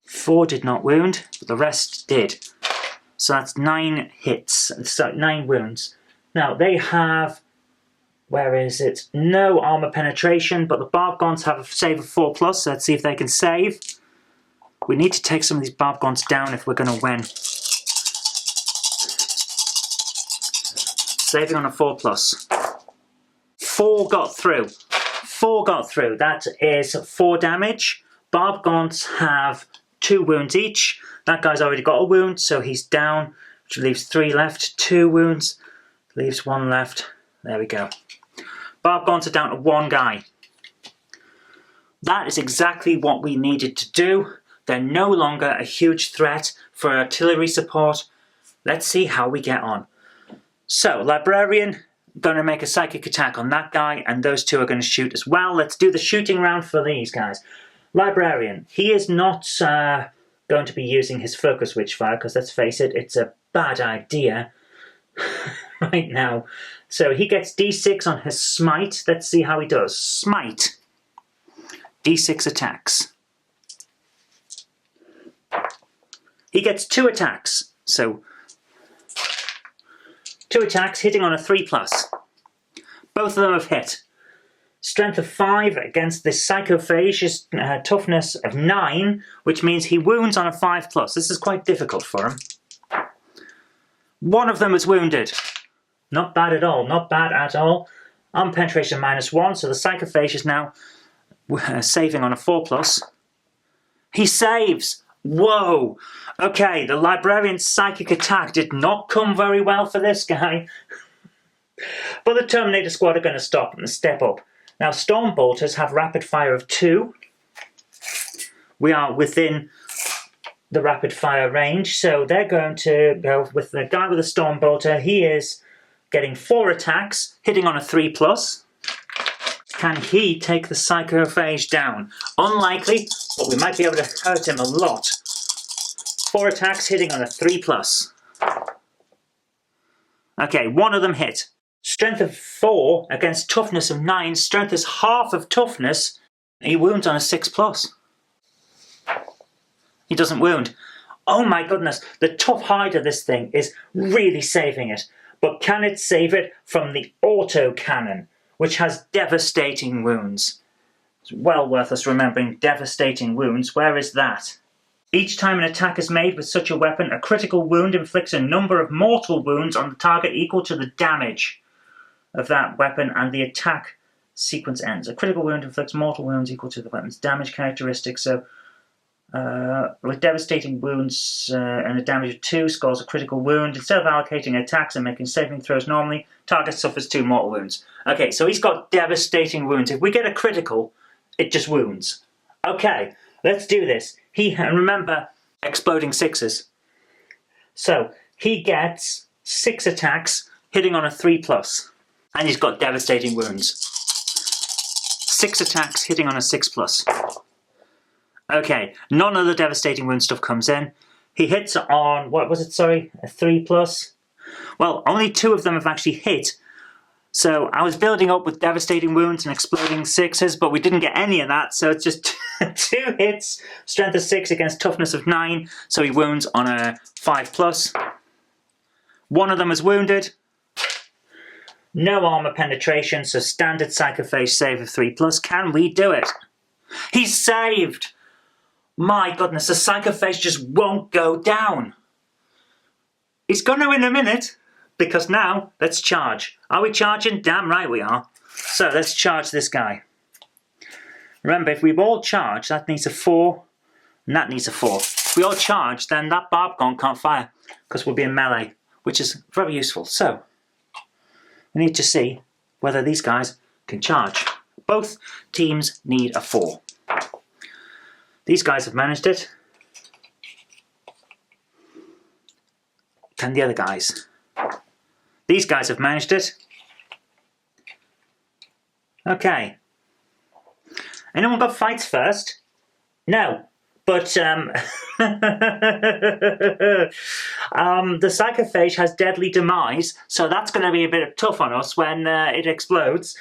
4 did not wound, but the rest did. So that's 9 hits, so 9 wounds. Now they have, where is it? No armor penetration, but the barb gaunts have a save of 4+, so let's see if they can save. We need to take some of these barb gaunts down if we're going to win. Saving on a 4+. 4 got through. 4 got through. That is 4 damage. Barb gaunts have 2 wounds each. That guy's already got a wound, so he's down which leaves 3 left. 2 wounds, leaves 1 left. There we go. Barb Gaunts are down to 1 guy. That is exactly what we needed to do. They're no longer a huge threat for artillery support. Let's see how we get on. So, Librarian, going to make a psychic attack on that guy, and those 2 are going to shoot as well. Let's do the shooting round for these guys. Librarian, he is not going to be using his focus witchfire, because let's face it, it's a bad idea right now. So he gets D6 on his smite. Let's see how he does. Smite. D6 attacks. He gets 2 attacks. So 2 attacks hitting on a 3+. Both of them have hit. Strength of 5 against this Psychophage is toughness of 9, which means he wounds on a 5+. This is quite difficult for him. One of them is wounded. Not bad at all, not bad at all. Armor penetration -1, so the Psychophage is now saving on a 4+. He saves! Whoa! Okay, the Librarian's psychic attack did not come very well for this guy. But the Terminator Squad are going to stop and step up. Now, Storm Bolters have rapid fire of 2. We are within the rapid fire range, so they're going to go with the guy with the Storm Bolter. He is getting 4 attacks, hitting on a 3+. Can he take the Psychophage down? Unlikely, but we might be able to hurt him a lot. 4 attacks, hitting on a 3+. Okay, 1 of them hit. Strength of 4 against toughness of 9. Strength is half of toughness. He wounds on a 6+. He doesn't wound. Oh my goodness, the tough hide of this thing is really saving it. But can it save it from the auto cannon, which has devastating wounds? It's well worth us remembering devastating wounds. Where is that? Each time an attack is made with such a weapon, a critical wound inflicts a number of mortal wounds on the target equal to the damage of that weapon, and the attack sequence ends. A critical wound inflicts mortal wounds equal to the weapon's damage characteristics. So, with devastating wounds and a damage of 2, scores a critical wound. Instead of allocating attacks and making saving throws normally, target suffers 2 mortal wounds. Okay, so he's got devastating wounds. If we get a critical, it just wounds. Okay, let's do this. And remember, exploding 6s. So, he gets 6 attacks, hitting on a 3+. And he's got devastating wounds. 6 attacks, hitting on a 6+. Okay, none of the devastating wound stuff comes in. He hits on, what was it, sorry? A 3+. Well, only 2 of them have actually hit. So I was building up with devastating wounds and exploding 6s, but we didn't get any of that. So it's just 2 hits, strength of 6 against toughness of 9. So he wounds on a 5+. 1 of them is wounded. No armor penetration, so standard Psychophage save of 3+. Can we do it? He's saved! My goodness, the Psychophage just won't go down. He's going to in a minute, because now, let's charge. Are we charging? Damn right we are. So let's charge this guy. Remember, if we all charge, that needs a 4, and that needs a 4. If we all charge, then that Barb Gaunt can't fire, because we'll be in melee, which is very useful. So, we need to see whether these guys can charge. Both teams need a 4. These guys have managed it. Can the other guys? These guys have managed it. Okay. Anyone got fights first? No. But the Psychophage has deadly demise, so that's going to be a bit tough on us when it explodes.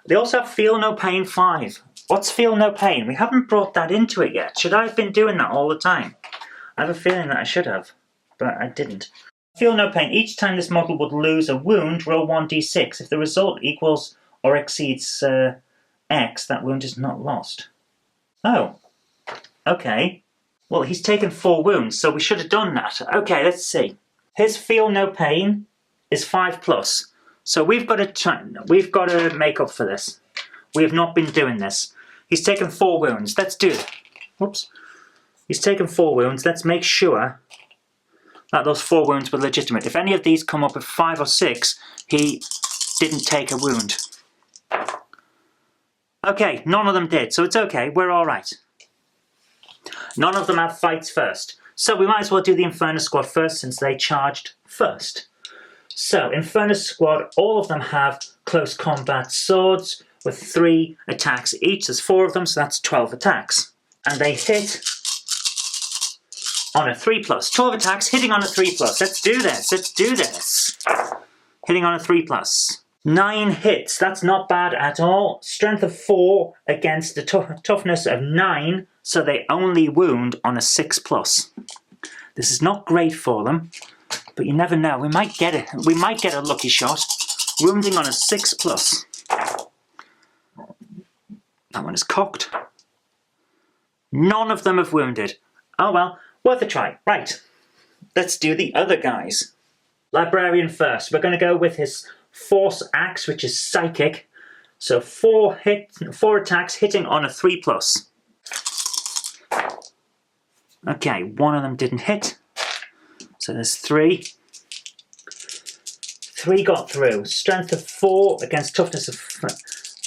They also have Feel No Pain 5. What's Feel No Pain? We haven't brought that into it yet. Should I have been doing that all the time? I have a feeling that I should have, but I didn't. Feel No Pain. Each time this model would lose a wound, roll 1d6. If the result equals or exceeds X, that wound is not lost. Oh. Okay. Well, he's taken 4 wounds, so we should have done that. Okay, let's see. His Feel No Pain is 5+. So we've got to make up for this. We have not been doing this. He's taken 4 wounds. Let's do it. Whoops. He's taken 4 wounds. Let's make sure that those 4 wounds were legitimate. If any of these come up with 5 or 6, he didn't take a wound. Okay, none of them did, so it's okay, we're alright. None of them have fights first. So we might as well do the Infernus squad first since they charged first. So, Infernus squad, all of them have close combat swords with 3 attacks each. There's 4 of them, so that's 12 attacks. And they hit on a 3+. 12 attacks, hitting on a 3+. Let's do this, let's do this. Hitting on a 3+. 9 hits, that's not bad at all. Strength of 4 against the toughness of 9, so they only wound on a 6+. This is not great for them, but you never know. We might get it. We might get a lucky shot. Wounding on a 6+. That one is cocked. None of them have wounded. Oh well, worth a try. Right, let's do the other guys. Librarian first. We're going to go with his Force Axe, which is psychic. So 4 attacks hitting on a 3+. Okay, one of them didn't hit. So there's 3. 3 got through. Strength of 4 against toughness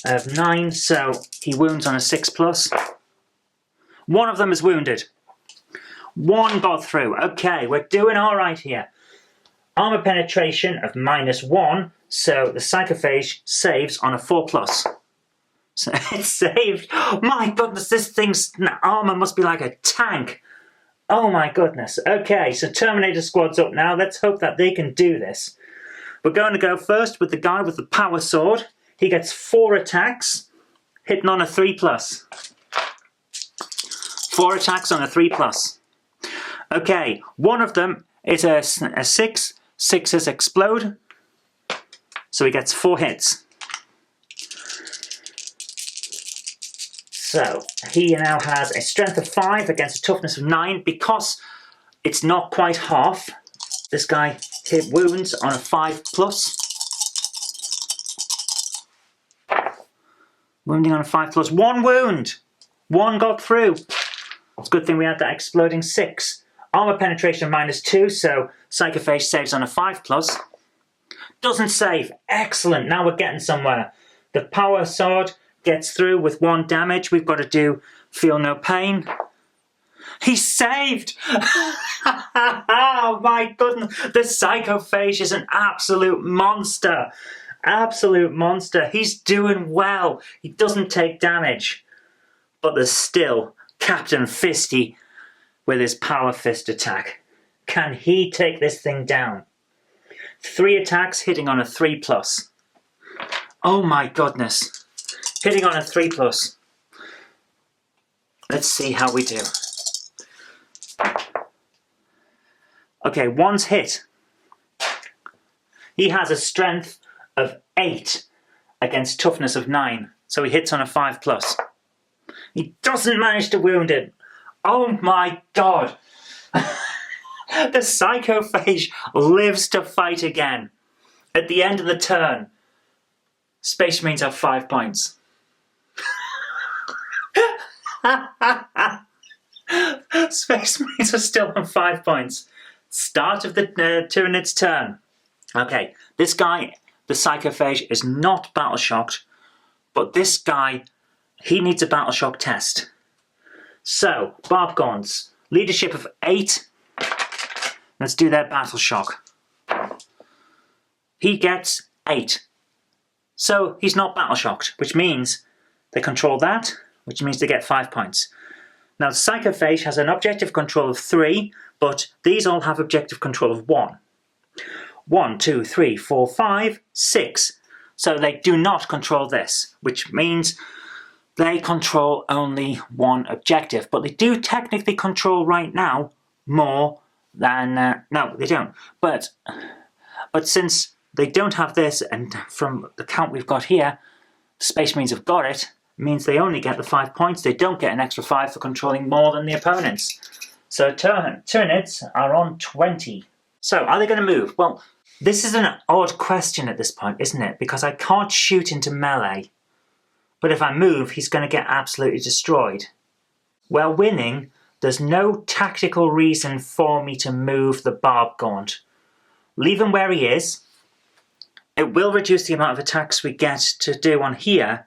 of 9, so he wounds on a 6+. One of them is wounded. 1 got through. Okay, we're doing alright here. Armor penetration of -1, so the Psychophage saves on a 4+. So it's saved. My goodness, this thing's armor must be like a tank. Oh my goodness. Okay, so Terminator squad's up now. Let's hope that they can do this. We're going to go first with the guy with the power sword. He gets 4 attacks, hitting on a 3+. 4 attacks on a 3+. Okay, one of them is a 6. 6s explode, so he gets 4 hits. So, he now has a strength of 5 against a toughness of 9. Because it's not quite half, this guy hit wounds on a 5+. Wounding on a 5+. 1 wound! 1 got through. It's a good thing we had that exploding 6. Armor penetration -2, so Psychophage saves on a 5+. Doesn't save. Excellent, now we're getting somewhere. The power sword gets through with 1 damage. We've got to do feel no pain. He saved! Oh my goodness, the Psychophage is an absolute monster. Absolute monster. He's doing well. He doesn't take damage. But there's still Captain Fisty with his power fist attack. Can he take this thing down? 3 attacks hitting on a 3+. Oh my goodness. Hitting on a 3+. Let's see how we do. Okay, 1's hit. He has a strength of 8 against toughness of 9. So he hits on a 5+. He doesn't manage to wound it. Oh my god! The Psychophage lives to fight again. At the end of the turn, Space Marines have 5 points. Space Marines are still on 5 points. Start of the Tyranid's turn. Okay, this guy, the Psychophage, is not battle shocked, but this guy, he needs a battle shock test. So, Barbgons, leadership of 8. Let's do their battle shock. He gets 8. So, he's not battle shocked, which means they control that, which means they get 5 points. Now, the Psychophage has an objective control of 3, but these all have objective control of 1. 1, 2, 3, 4, 5, 6. So they do not control this, which means they control only 1 objective. But they do technically control right now more than... no, they don't. But since they don't have this, and from the count we've got here, the Space Marines have got it, means they only get the 5 points. They don't get an extra 5 for controlling more than the opponents. So Tyranids are on 20. So, are they going to move? Well, this is an odd question at this point, isn't it? Because I can't shoot into melee. But if I move, he's going to get absolutely destroyed. Well, winning, There's no tactical reason for me to move the Barb Gaunt. Leave him where he is. It will reduce the amount of attacks we get to do on here,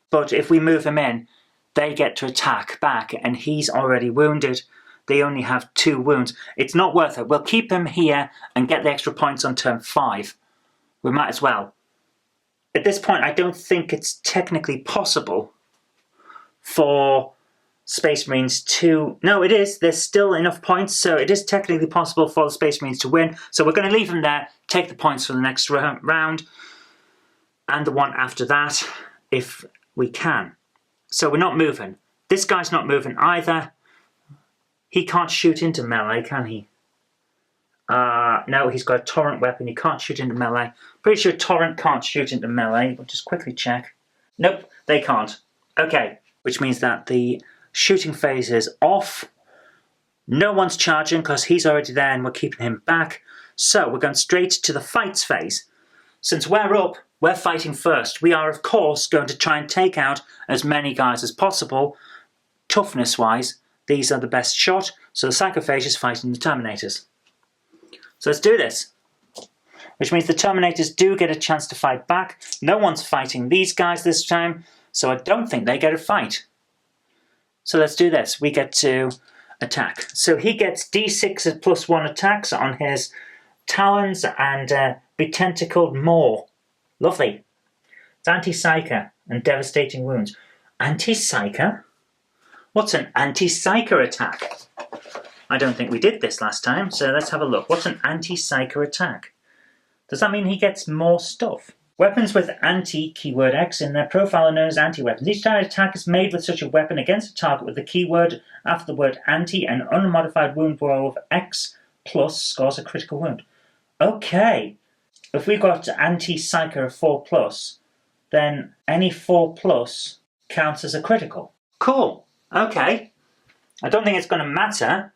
but if we move him in, they get to attack back, and he's already wounded. They only have 2 wounds. It's not worth it. We'll keep him here and get the extra points on turn 5. We might as well. At this point, I don't think it's technically possible for Space Marines to... No, it is. There's still enough points, so it is technically possible for the Space Marines to win. So we're going to leave them there, take the points for the next round, and the one after that, if we can. So we're not moving. This guy's not moving either. He can't shoot into melee, can he? No, he's got a torrent weapon. He can't shoot into melee. Pretty sure torrent can't shoot into melee. We'll just quickly check. Nope, they can't. Okay, which means that the shooting phase is off. No one's charging because he's already there and we're keeping him back. So we're going straight to the fights phase. Since we're up, we're fighting first. We are, of course, going to try and take out as many guys as possible. Toughness-wise, these are the best shot. So the Psychophage is fighting the Terminators. So let's do this. Which means the Terminators do get a chance to fight back. No one's fighting these guys this time, so I don't think they get a fight. So let's do this. We get to attack. So he gets D6 plus 1 attacks on his talons and be tentacled more. Lovely. It's anti-psyker and devastating wounds. Anti-psyker? What's an anti-psyker attack? I don't think we did this last time, so let's have a look. What's an anti-psyker attack? Does that mean he gets more stuff? Weapons with anti, keyword X, in their profile are known as anti-weapons. Each time an attack is made with such a weapon against a target with the keyword after the word anti, an unmodified wound roll of X plus scores a critical wound. Okay. If we've got anti-psyker of 4 plus, then any 4 plus counts as a critical. Cool. Okay. I don't think it's going to matter,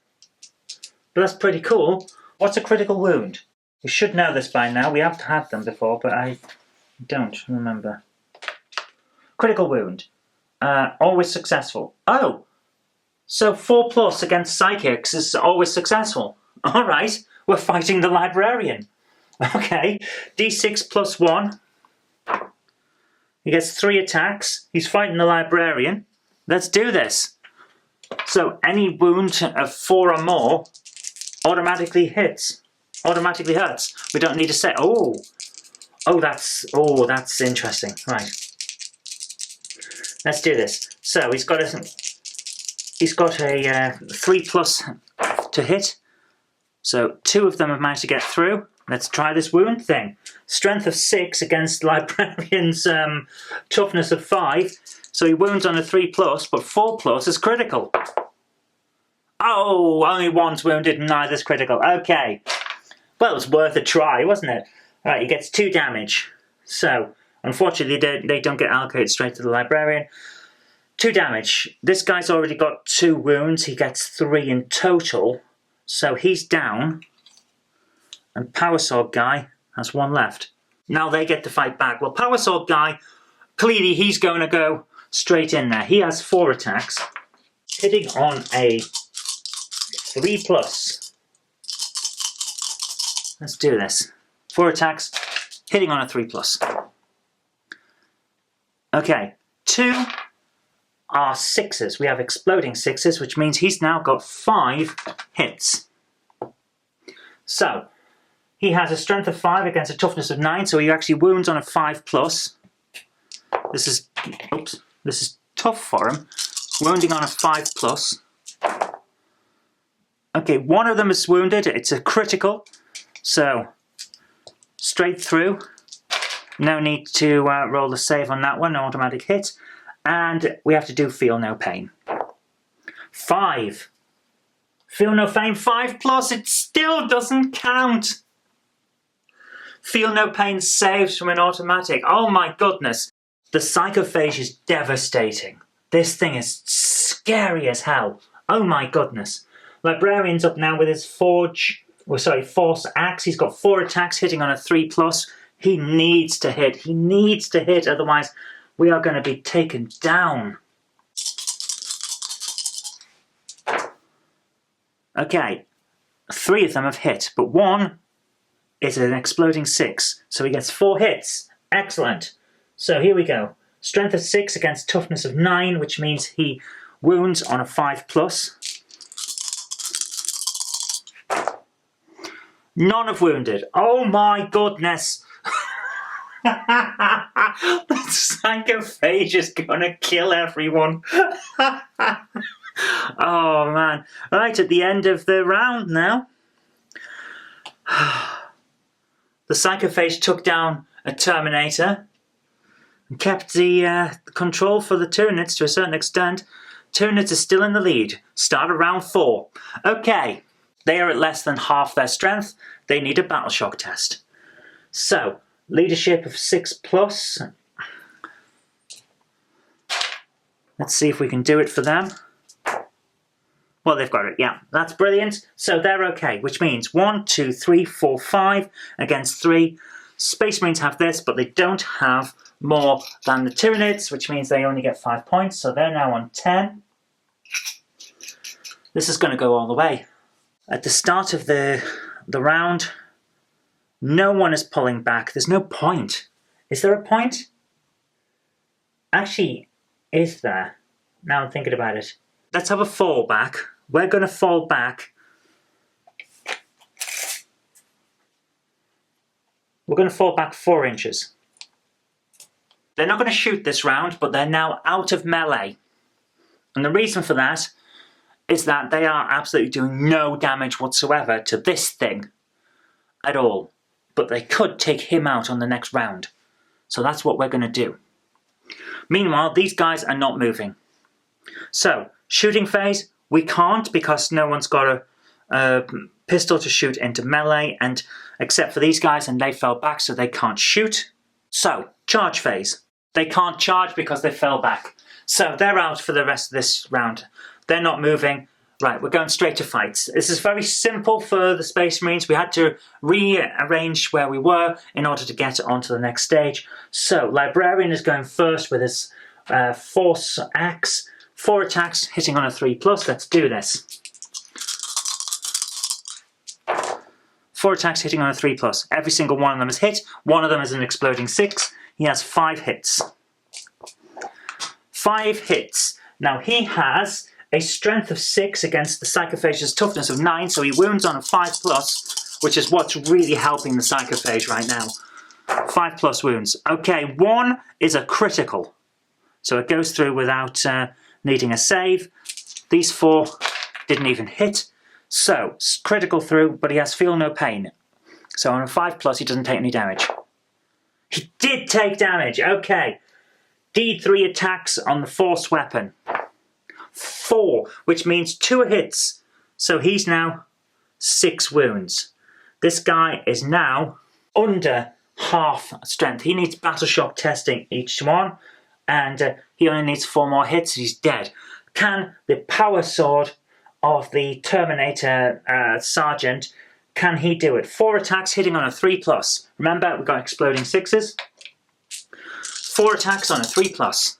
but that's pretty cool. What's a critical wound? We should know this by now. We have had them before, but I don't remember. Critical wound. Always successful. Oh! So 4 plus against psychics is always successful. Alright, we're fighting the librarian. Okay, D6 plus 1. He gets 3 attacks. He's fighting the librarian. Let's do this. So any wound of 4 or more automatically hits. Automatically hurts. We don't need to say, oh, that's interesting. Right. Let's do this. So he's got a 3 plus to hit. So 2 of them have managed to get through. Let's try this wound thing. Strength of 6 against librarian's toughness of 5. So he wounds on a 3 plus, but 4 plus is critical. Oh, only 1's wounded and neither's critical. Okay. Well, it was worth a try, wasn't it? Right, he gets 2 damage. So, unfortunately, they don't get allocated straight to the librarian. 2 damage. This guy's already got 2 wounds. He gets 3 in total. So he's down. And Power Sword guy has 1 left. Now they get to fight back. Well, Power Sword guy, clearly he's going to go straight in there. He has 4 attacks. Hitting on a 3 plus. Let's do this. 4 attacks, hitting on a 3 plus. Okay, 2 are 6s. We have exploding 6s, which means he's now got 5 hits. So, he has a strength of 5 against a toughness of 9, so he actually wounds on a 5 plus. This is tough for him. Wounding on a 5 plus. Okay, 1 of them is wounded. It's a critical. So, straight through. No need to roll the save on that one, no automatic hit. And we have to do Feel No Pain. 5. Feel No Pain 5 plus, it still doesn't count. Feel No Pain saves from an automatic. Oh my goodness. The Psychophage is devastating. This thing is scary as hell. Oh my goodness. Librarian's up now with his Force Axe. He's got 4 attacks hitting on a 3 plus. He needs to hit. He needs to hit, otherwise we are going to be taken down. Okay, 3 of them have hit, but 1 is an exploding 6, so he gets 4 hits. Excellent. So here we go. Strength of 6 against toughness of 9, which means he wounds on a 5+. None have wounded. Oh my goodness! The Psychophage is gonna kill everyone. Oh man. Right, at the end of the round now. The Psychophage took down a Terminator and kept the control for the Tyranids to a certain extent. Tyranids are still in the lead. Start of round 4. Okay, they are at less than half their strength. They need a battle shock test. So, leadership of 6+. Let's see if we can do it for them. Well, they've got it, yeah. That's brilliant. So they're okay, which means 1, 2, 3, 4, 5 against 3. Space Marines have this, but they don't have more than the Tyranids, which means they only get 5 points, so they're now on 10. This is going to go all the way. At the start of the round, no one is pulling back. There's no point. Is there a point? Actually, is there? Now I'm thinking about it. Let's have a fallback. We're going to fall back. We're going to fall back 4 inches. They're not going to shoot this round, but they're now out of melee. And the reason for that is that they are absolutely doing no damage whatsoever to this thing at all. But they could take him out on the next round. So that's what we're going to do. Meanwhile, these guys are not moving. So, shooting phase, we can't because no one's got a pistol to shoot into melee, and except for these guys, and they fell back, so they can't shoot. So, charge phase. They can't charge because they fell back. So, they're out for the rest of this round. They're not moving. Right, we're going straight to fights. This is very simple for the Space Marines. We had to rearrange where we were in order to get onto the next stage. So, Librarian is going first with his Force Axe. 4 attacks, hitting on a 3+. Let's do this. 4 attacks, hitting on a 3+. Every single one of them is hit. One of them is an exploding 6. He has 5 hits. 5 hits. Now he has a strength of 6 against the Psychophage's toughness of 9, so he wounds on a 5+, which is what's really helping the Psychophage right now. 5+ wounds. Okay, 1 is a critical. So it goes through without needing a save. These 4 didn't even hit. So, critical through, but he has feel no pain. So on a 5+, he doesn't take any damage. He did take damage, okay. D3 attacks on the force weapon. 4, which means 2 hits. So he's now 6 wounds. This guy is now under half strength. He needs battle shock testing each one. And he only needs 4 more hits, he's dead. Can the power sword of the Terminator Sergeant, can he do it? 4 attacks, hitting on a 3+. Remember, we've got exploding 6s. 4 attacks on a 3+.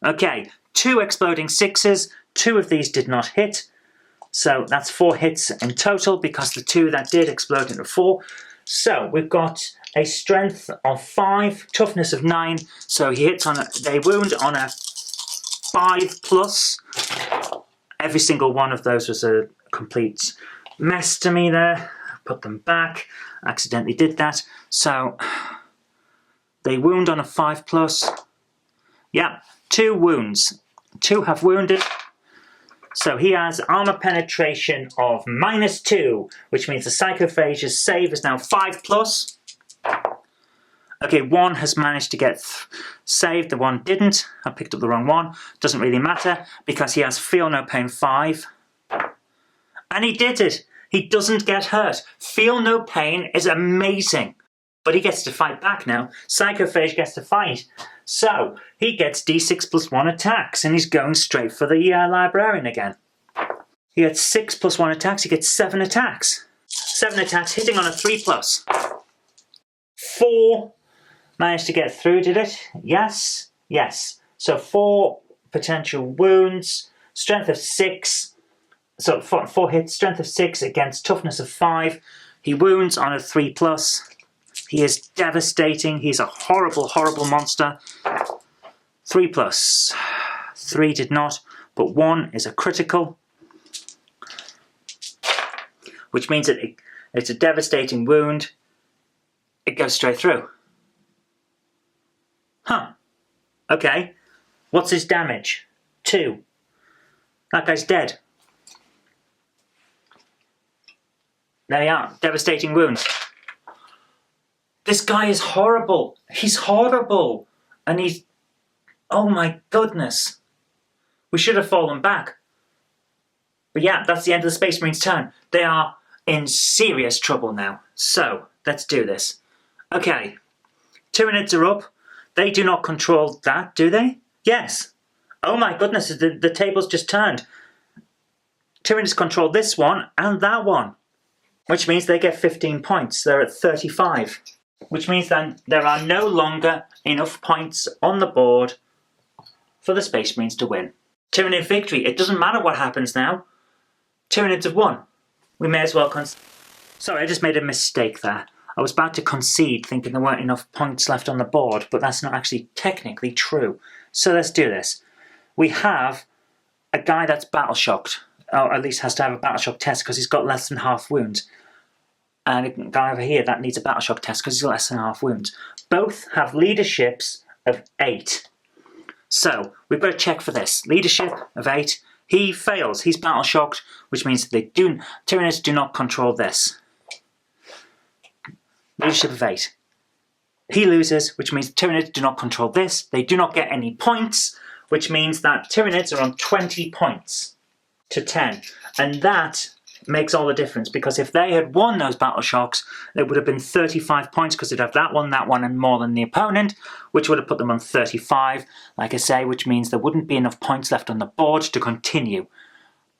Okay, 2 exploding 6s. 2 of these did not hit. So that's 4 hits in total because the 2 that did explode into 4. So we've got a strength of 5, toughness of 9, so he hits on they wound on a 5+. Every single one of those was a complete mess to me there. Put them back, accidentally did that. So they wound on a 5+. Yeah, 2 wounds. 2 have wounded. So he has armor penetration of -2, which means the Psychophage's save is now 5+. Okay, 1 has managed to get saved, the 1 didn't. I picked up the wrong one. Doesn't really matter because he has feel no pain 5. And he did it. He doesn't get hurt. Feel no pain is amazing. But he gets to fight back now. Psychophage gets to fight. So, he gets D6+1 attacks, and he's going straight for the Librarian again. He gets 6+1 attacks, he gets 7 attacks. 7 attacks, hitting on a 3+. 4 managed to get through, did it? Yes, yes. So 4 potential wounds, strength of 6, so 4 hits, strength of 6 against toughness of 5. He wounds on a 3+. He is devastating. He's a horrible, horrible monster. 3+. 3 did not, but 1 is a critical, which means that it's a devastating wound. It goes straight through. Huh. Okay. What's his damage? 2. That guy's dead. There you are. Devastating wounds. This guy is horrible. He's horrible. And he's... Oh my goodness. We should have fallen back. But yeah, that's the end of the Space Marine's turn. They are in serious trouble now. So, let's do this. Okay. Tyranids are up. They do not control that, do they? Yes. Oh my goodness, the table's just turned. Tyranids control this one and that one. Which means they get 15 points. They're at 35. Which means then there are no longer enough points on the board for the Space Marines to win. Tyranid victory. It doesn't matter what happens now. Tyranids have won. We may as well Sorry, I just made a mistake there. I was about to concede thinking there weren't enough points left on the board, but that's not actually technically true. So let's do this. We have a guy that's battle shocked, or at least has to have a battle shock test because he's got less than half wounds. And a guy over here that needs a battle shock test because he's got less than half wounds. Both have leaderships of 8. So we've got to check for this. Leadership of 8. He fails. He's battle shocked, which means Tyranids do not control this. Leadership of 8. He loses, which means Tyranids do not control this. They do not get any points, which means that Tyranids are on 20 points to 10. And that makes all the difference, because if they had won those battle shocks, it would have been 35 points, because they'd have that one, and more than the opponent, which would have put them on 35, like I say, which means there wouldn't be enough points left on the board to continue.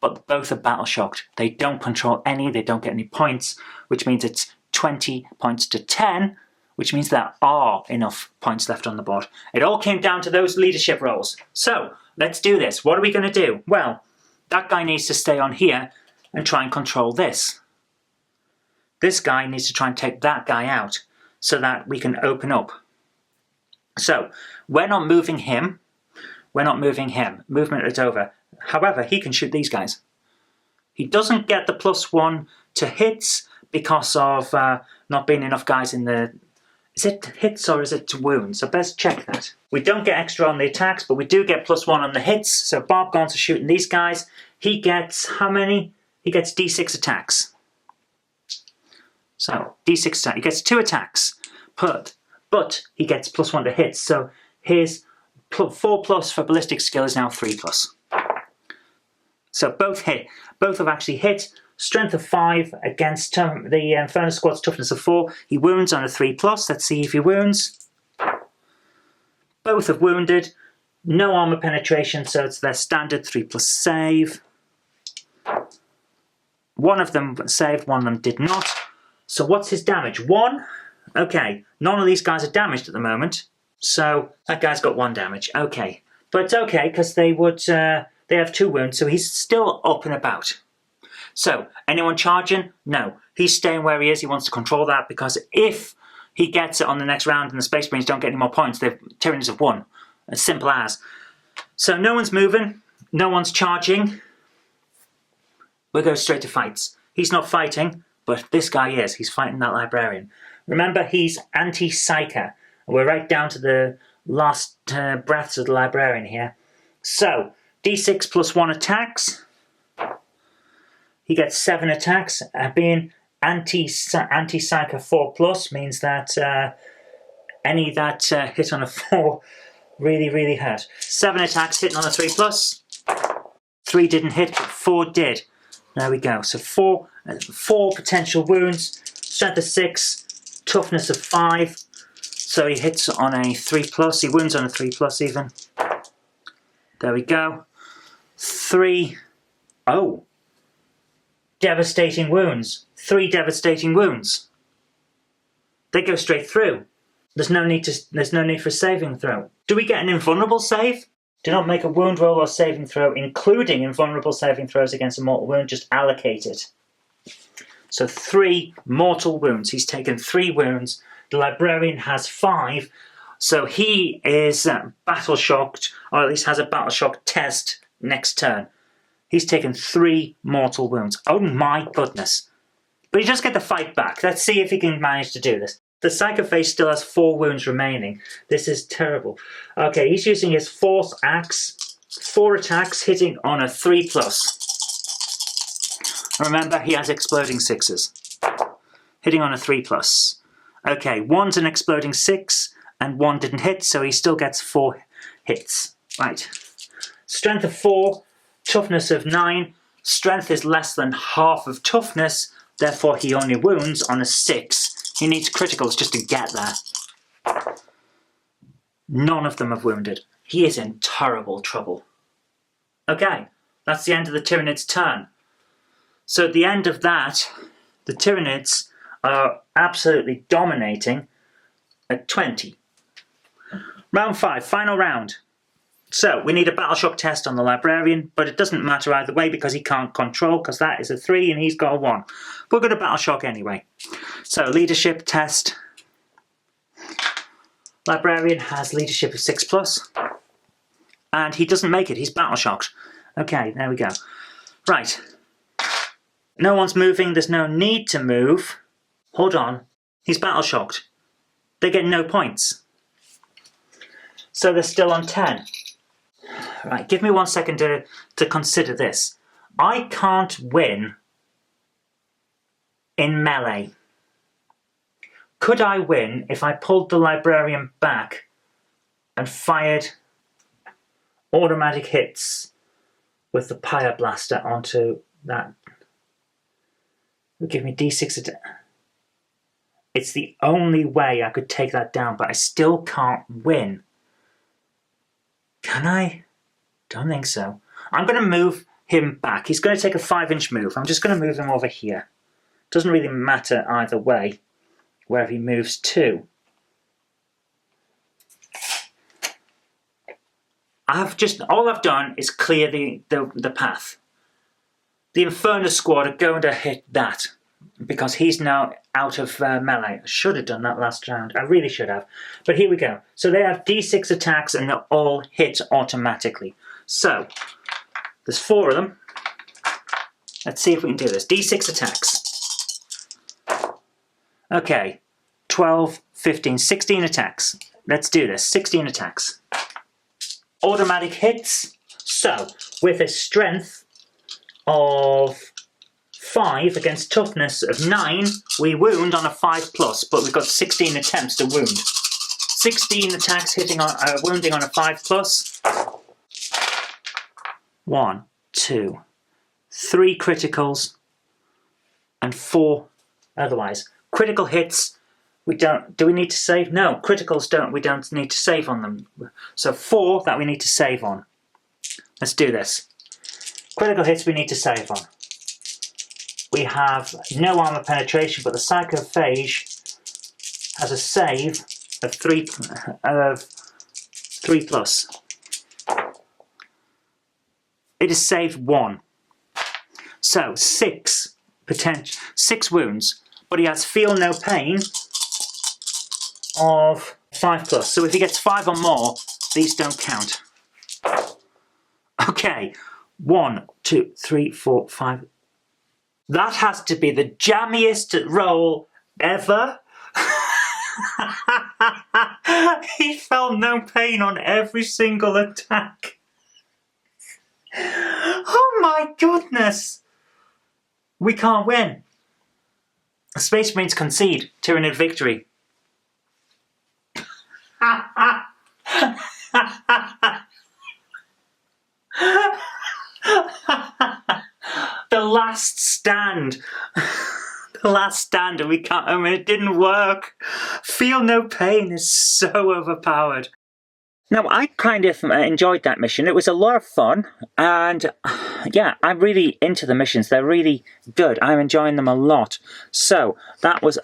But both are battle shocked. They don't control any, they don't get any points, which means it's 20 points to 10, which means there are enough points left on the board. It all came down to those leadership roles. So, let's do this. What are we going to do? Well, that guy needs to stay on here and try and control this. This guy needs to try and take that guy out so that we can open up. So, we're not moving him. We're not moving him. Movement is over. However, he can shoot these guys. He doesn't get the +1 to hits because of not being enough guys in the... Is it hits or is it to wounds? So best check that. We don't get extra on the attacks, but we do get +1 on the hits. So Bob Gaunt's shooting these guys. He gets how many? He gets D6 attacks. So D6 attack. He gets 2 attacks, but he gets +1 to hits. So his 4+ for ballistic skill is now 3+. So both hit. Both have actually hit. Strength of 5 against the Inferno Squad's toughness of 4. He wounds on a 3+. Let's see if he wounds. Both have wounded. No armor penetration, so it's their standard 3+ save. One of them saved, one of them did not. So what's his damage? 1? Okay, none of these guys are damaged at the moment. So that guy's got 1 damage. Okay, but it's okay because they have 2 wounds, so he's still up and about. So, anyone charging? No. He's staying where he is. He wants to control that, because if he gets it on the next round and the Space Marines don't get any more points, the Tyranids have won. As simple as. So no one's moving. No one's charging. We'll go straight to fights. He's not fighting, but this guy is. He's fighting that Librarian. Remember, he's anti-Psycho. We're right down to the last breaths of the Librarian here. So, D6 +1 attacks. He gets 7 attacks. Being anti-Psycho 4+ means that any that hit on a 4 really hurt. 7 attacks hitting on a 3+. 3 didn't hit, but 4 did. There we go. So 4 potential wounds. Strength of 6. Toughness of 5. So he hits on a 3+. He wounds on a 3+ even. There we go. 3. Oh. Devastating wounds. 3 devastating wounds. They go straight through. There's no need for saving throw. Do we get an invulnerable save? Do not make a wound roll or saving throw, including invulnerable saving throws against a mortal wound. Just allocate it. So 3 mortal wounds. He's taken 3 wounds. The librarian has 5. So he is battle shocked, or at least has a battle shock test next turn. He's taken 3 mortal wounds. Oh my goodness. But he does get the fight back. Let's see if he can manage to do this. The Psychophage still has 4 wounds remaining. This is terrible. Okay, he's using his 4th axe. 4 attacks, hitting on a 3+. Remember, he has exploding 6s. Hitting on a 3+. Okay, 1's an exploding 6, and 1 didn't hit, so he still gets 4 hits. Right. Strength of 4, toughness of 9. Strength is less than half of toughness, therefore he only wounds on a 6. He needs criticals just to get there. None of them have wounded. He is in terrible trouble. Okay, that's the end of the Tyranids' turn. So at the end of that, the Tyranids are absolutely dominating at 20. Round 5, final round. So we need a battle shock test on the librarian, but it doesn't matter either way because he can't control, because that is a 3 and he's got a 1. We're going to battle shock anyway. So leadership test. Librarian has leadership of 6+, and he doesn't make it. He's battle shocked. Okay, there we go. Right. No one's moving. There's no need to move. Hold on. He's battle shocked. They get no points. So they're still on 10. Right, give me 1 second to consider this. I can't win in melee. Could I win if I pulled the librarian back and fired automatic hits with the Pyre Blaster onto that? It would give me D6 It's the only way I could take that down, but I still can't win. Can I? Don't think so. I'm going to move him back. He's going to take a 5-inch move. I'm just going to move him over here. Doesn't really matter either way, wherever he moves to. All I've done is clear the path. The Inferno squad are going to hit that, because he's now out of melee. I should have done that last round. I really should have. But here we go. So they have D6 attacks and they'll all hit automatically. So, there's 4 of them. Let's see if we can do this. D6 attacks. Okay. 12, 15, 16 attacks. Let's do this. 16 attacks. Automatic hits. So, with a strength of 5 against toughness of 9, we wound on a 5+, but we've got 16 attempts to wound. 16 attacks hitting on wounding on a 5+. 1, 2, 3 criticals, and 4 otherwise. Critical hits, we don't. Do we need to save? No, criticals don't. We don't need to save on them. So 4 that we need to save on. Let's do this. Critical hits we need to save on. We have no armor penetration, but the Psychophage has a save of 3+. It is saved 1. So 6 wounds, but he has feel no pain of 5+. So if he gets 5 or more, these don't count. Okay, 1, 2, 3, 4, 5. That has to be the jammiest roll ever. He felt no pain on every single attack. Oh my goodness! We can't win. Space Marines concede. Tyranid victory. The last stand. The last stand, and we can't. I mean, it didn't work. Feel no pain is so overpowered. Now, I kind of enjoyed that mission. It was a lot of fun, and yeah, I'm really into the missions. They're really good. I'm enjoying them a lot. So, that was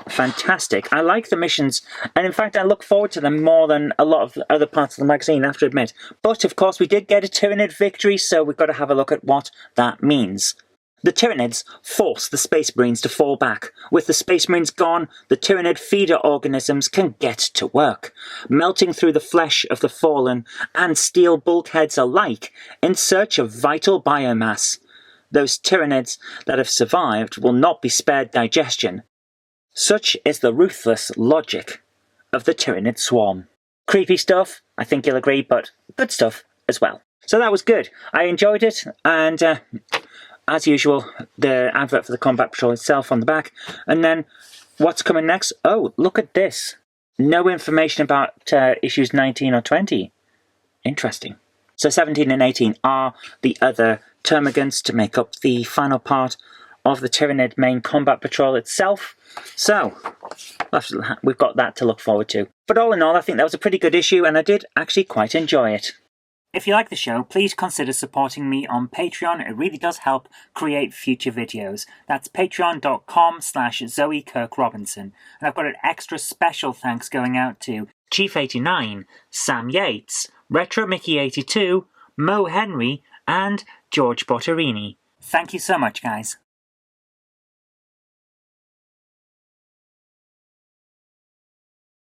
fantastic. I like the missions, and in fact I look forward to them more than a lot of the other parts of the magazine, I have to admit. But of course we did get a Tyranid victory, so we've got to have a look at what that means. The Tyranids force the Space Marines to fall back. With the Space Marines gone, the Tyranid feeder organisms can get to work, melting through the flesh of the fallen and steel bulkheads alike in search of vital biomass. Those Tyranids that have survived will not be spared digestion. Such is the ruthless logic of the Tyranid swarm. Creepy stuff, I think you'll agree, but good stuff as well. So that was good. I enjoyed it, and as usual, the advert for the Combat Patrol itself on the back. And then, what's coming next? Oh, look at this. No information about issues 19 or 20. Interesting. So 17 and 18 are the other termagants to make up the final part of the Tyranid main Combat Patrol itself. So, we've got that to look forward to. But all in all, I think that was a pretty good issue, and I did actually quite enjoy it. If you like the show, please consider supporting me on Patreon. It really does help create future videos. That's patreon.com/Zoe Kirk Robinson. And I've got an extra special thanks going out to Chief89, Sam Yates, Retro Mickey 82, Mo Henry, and George Botterini. Thank you so much, guys.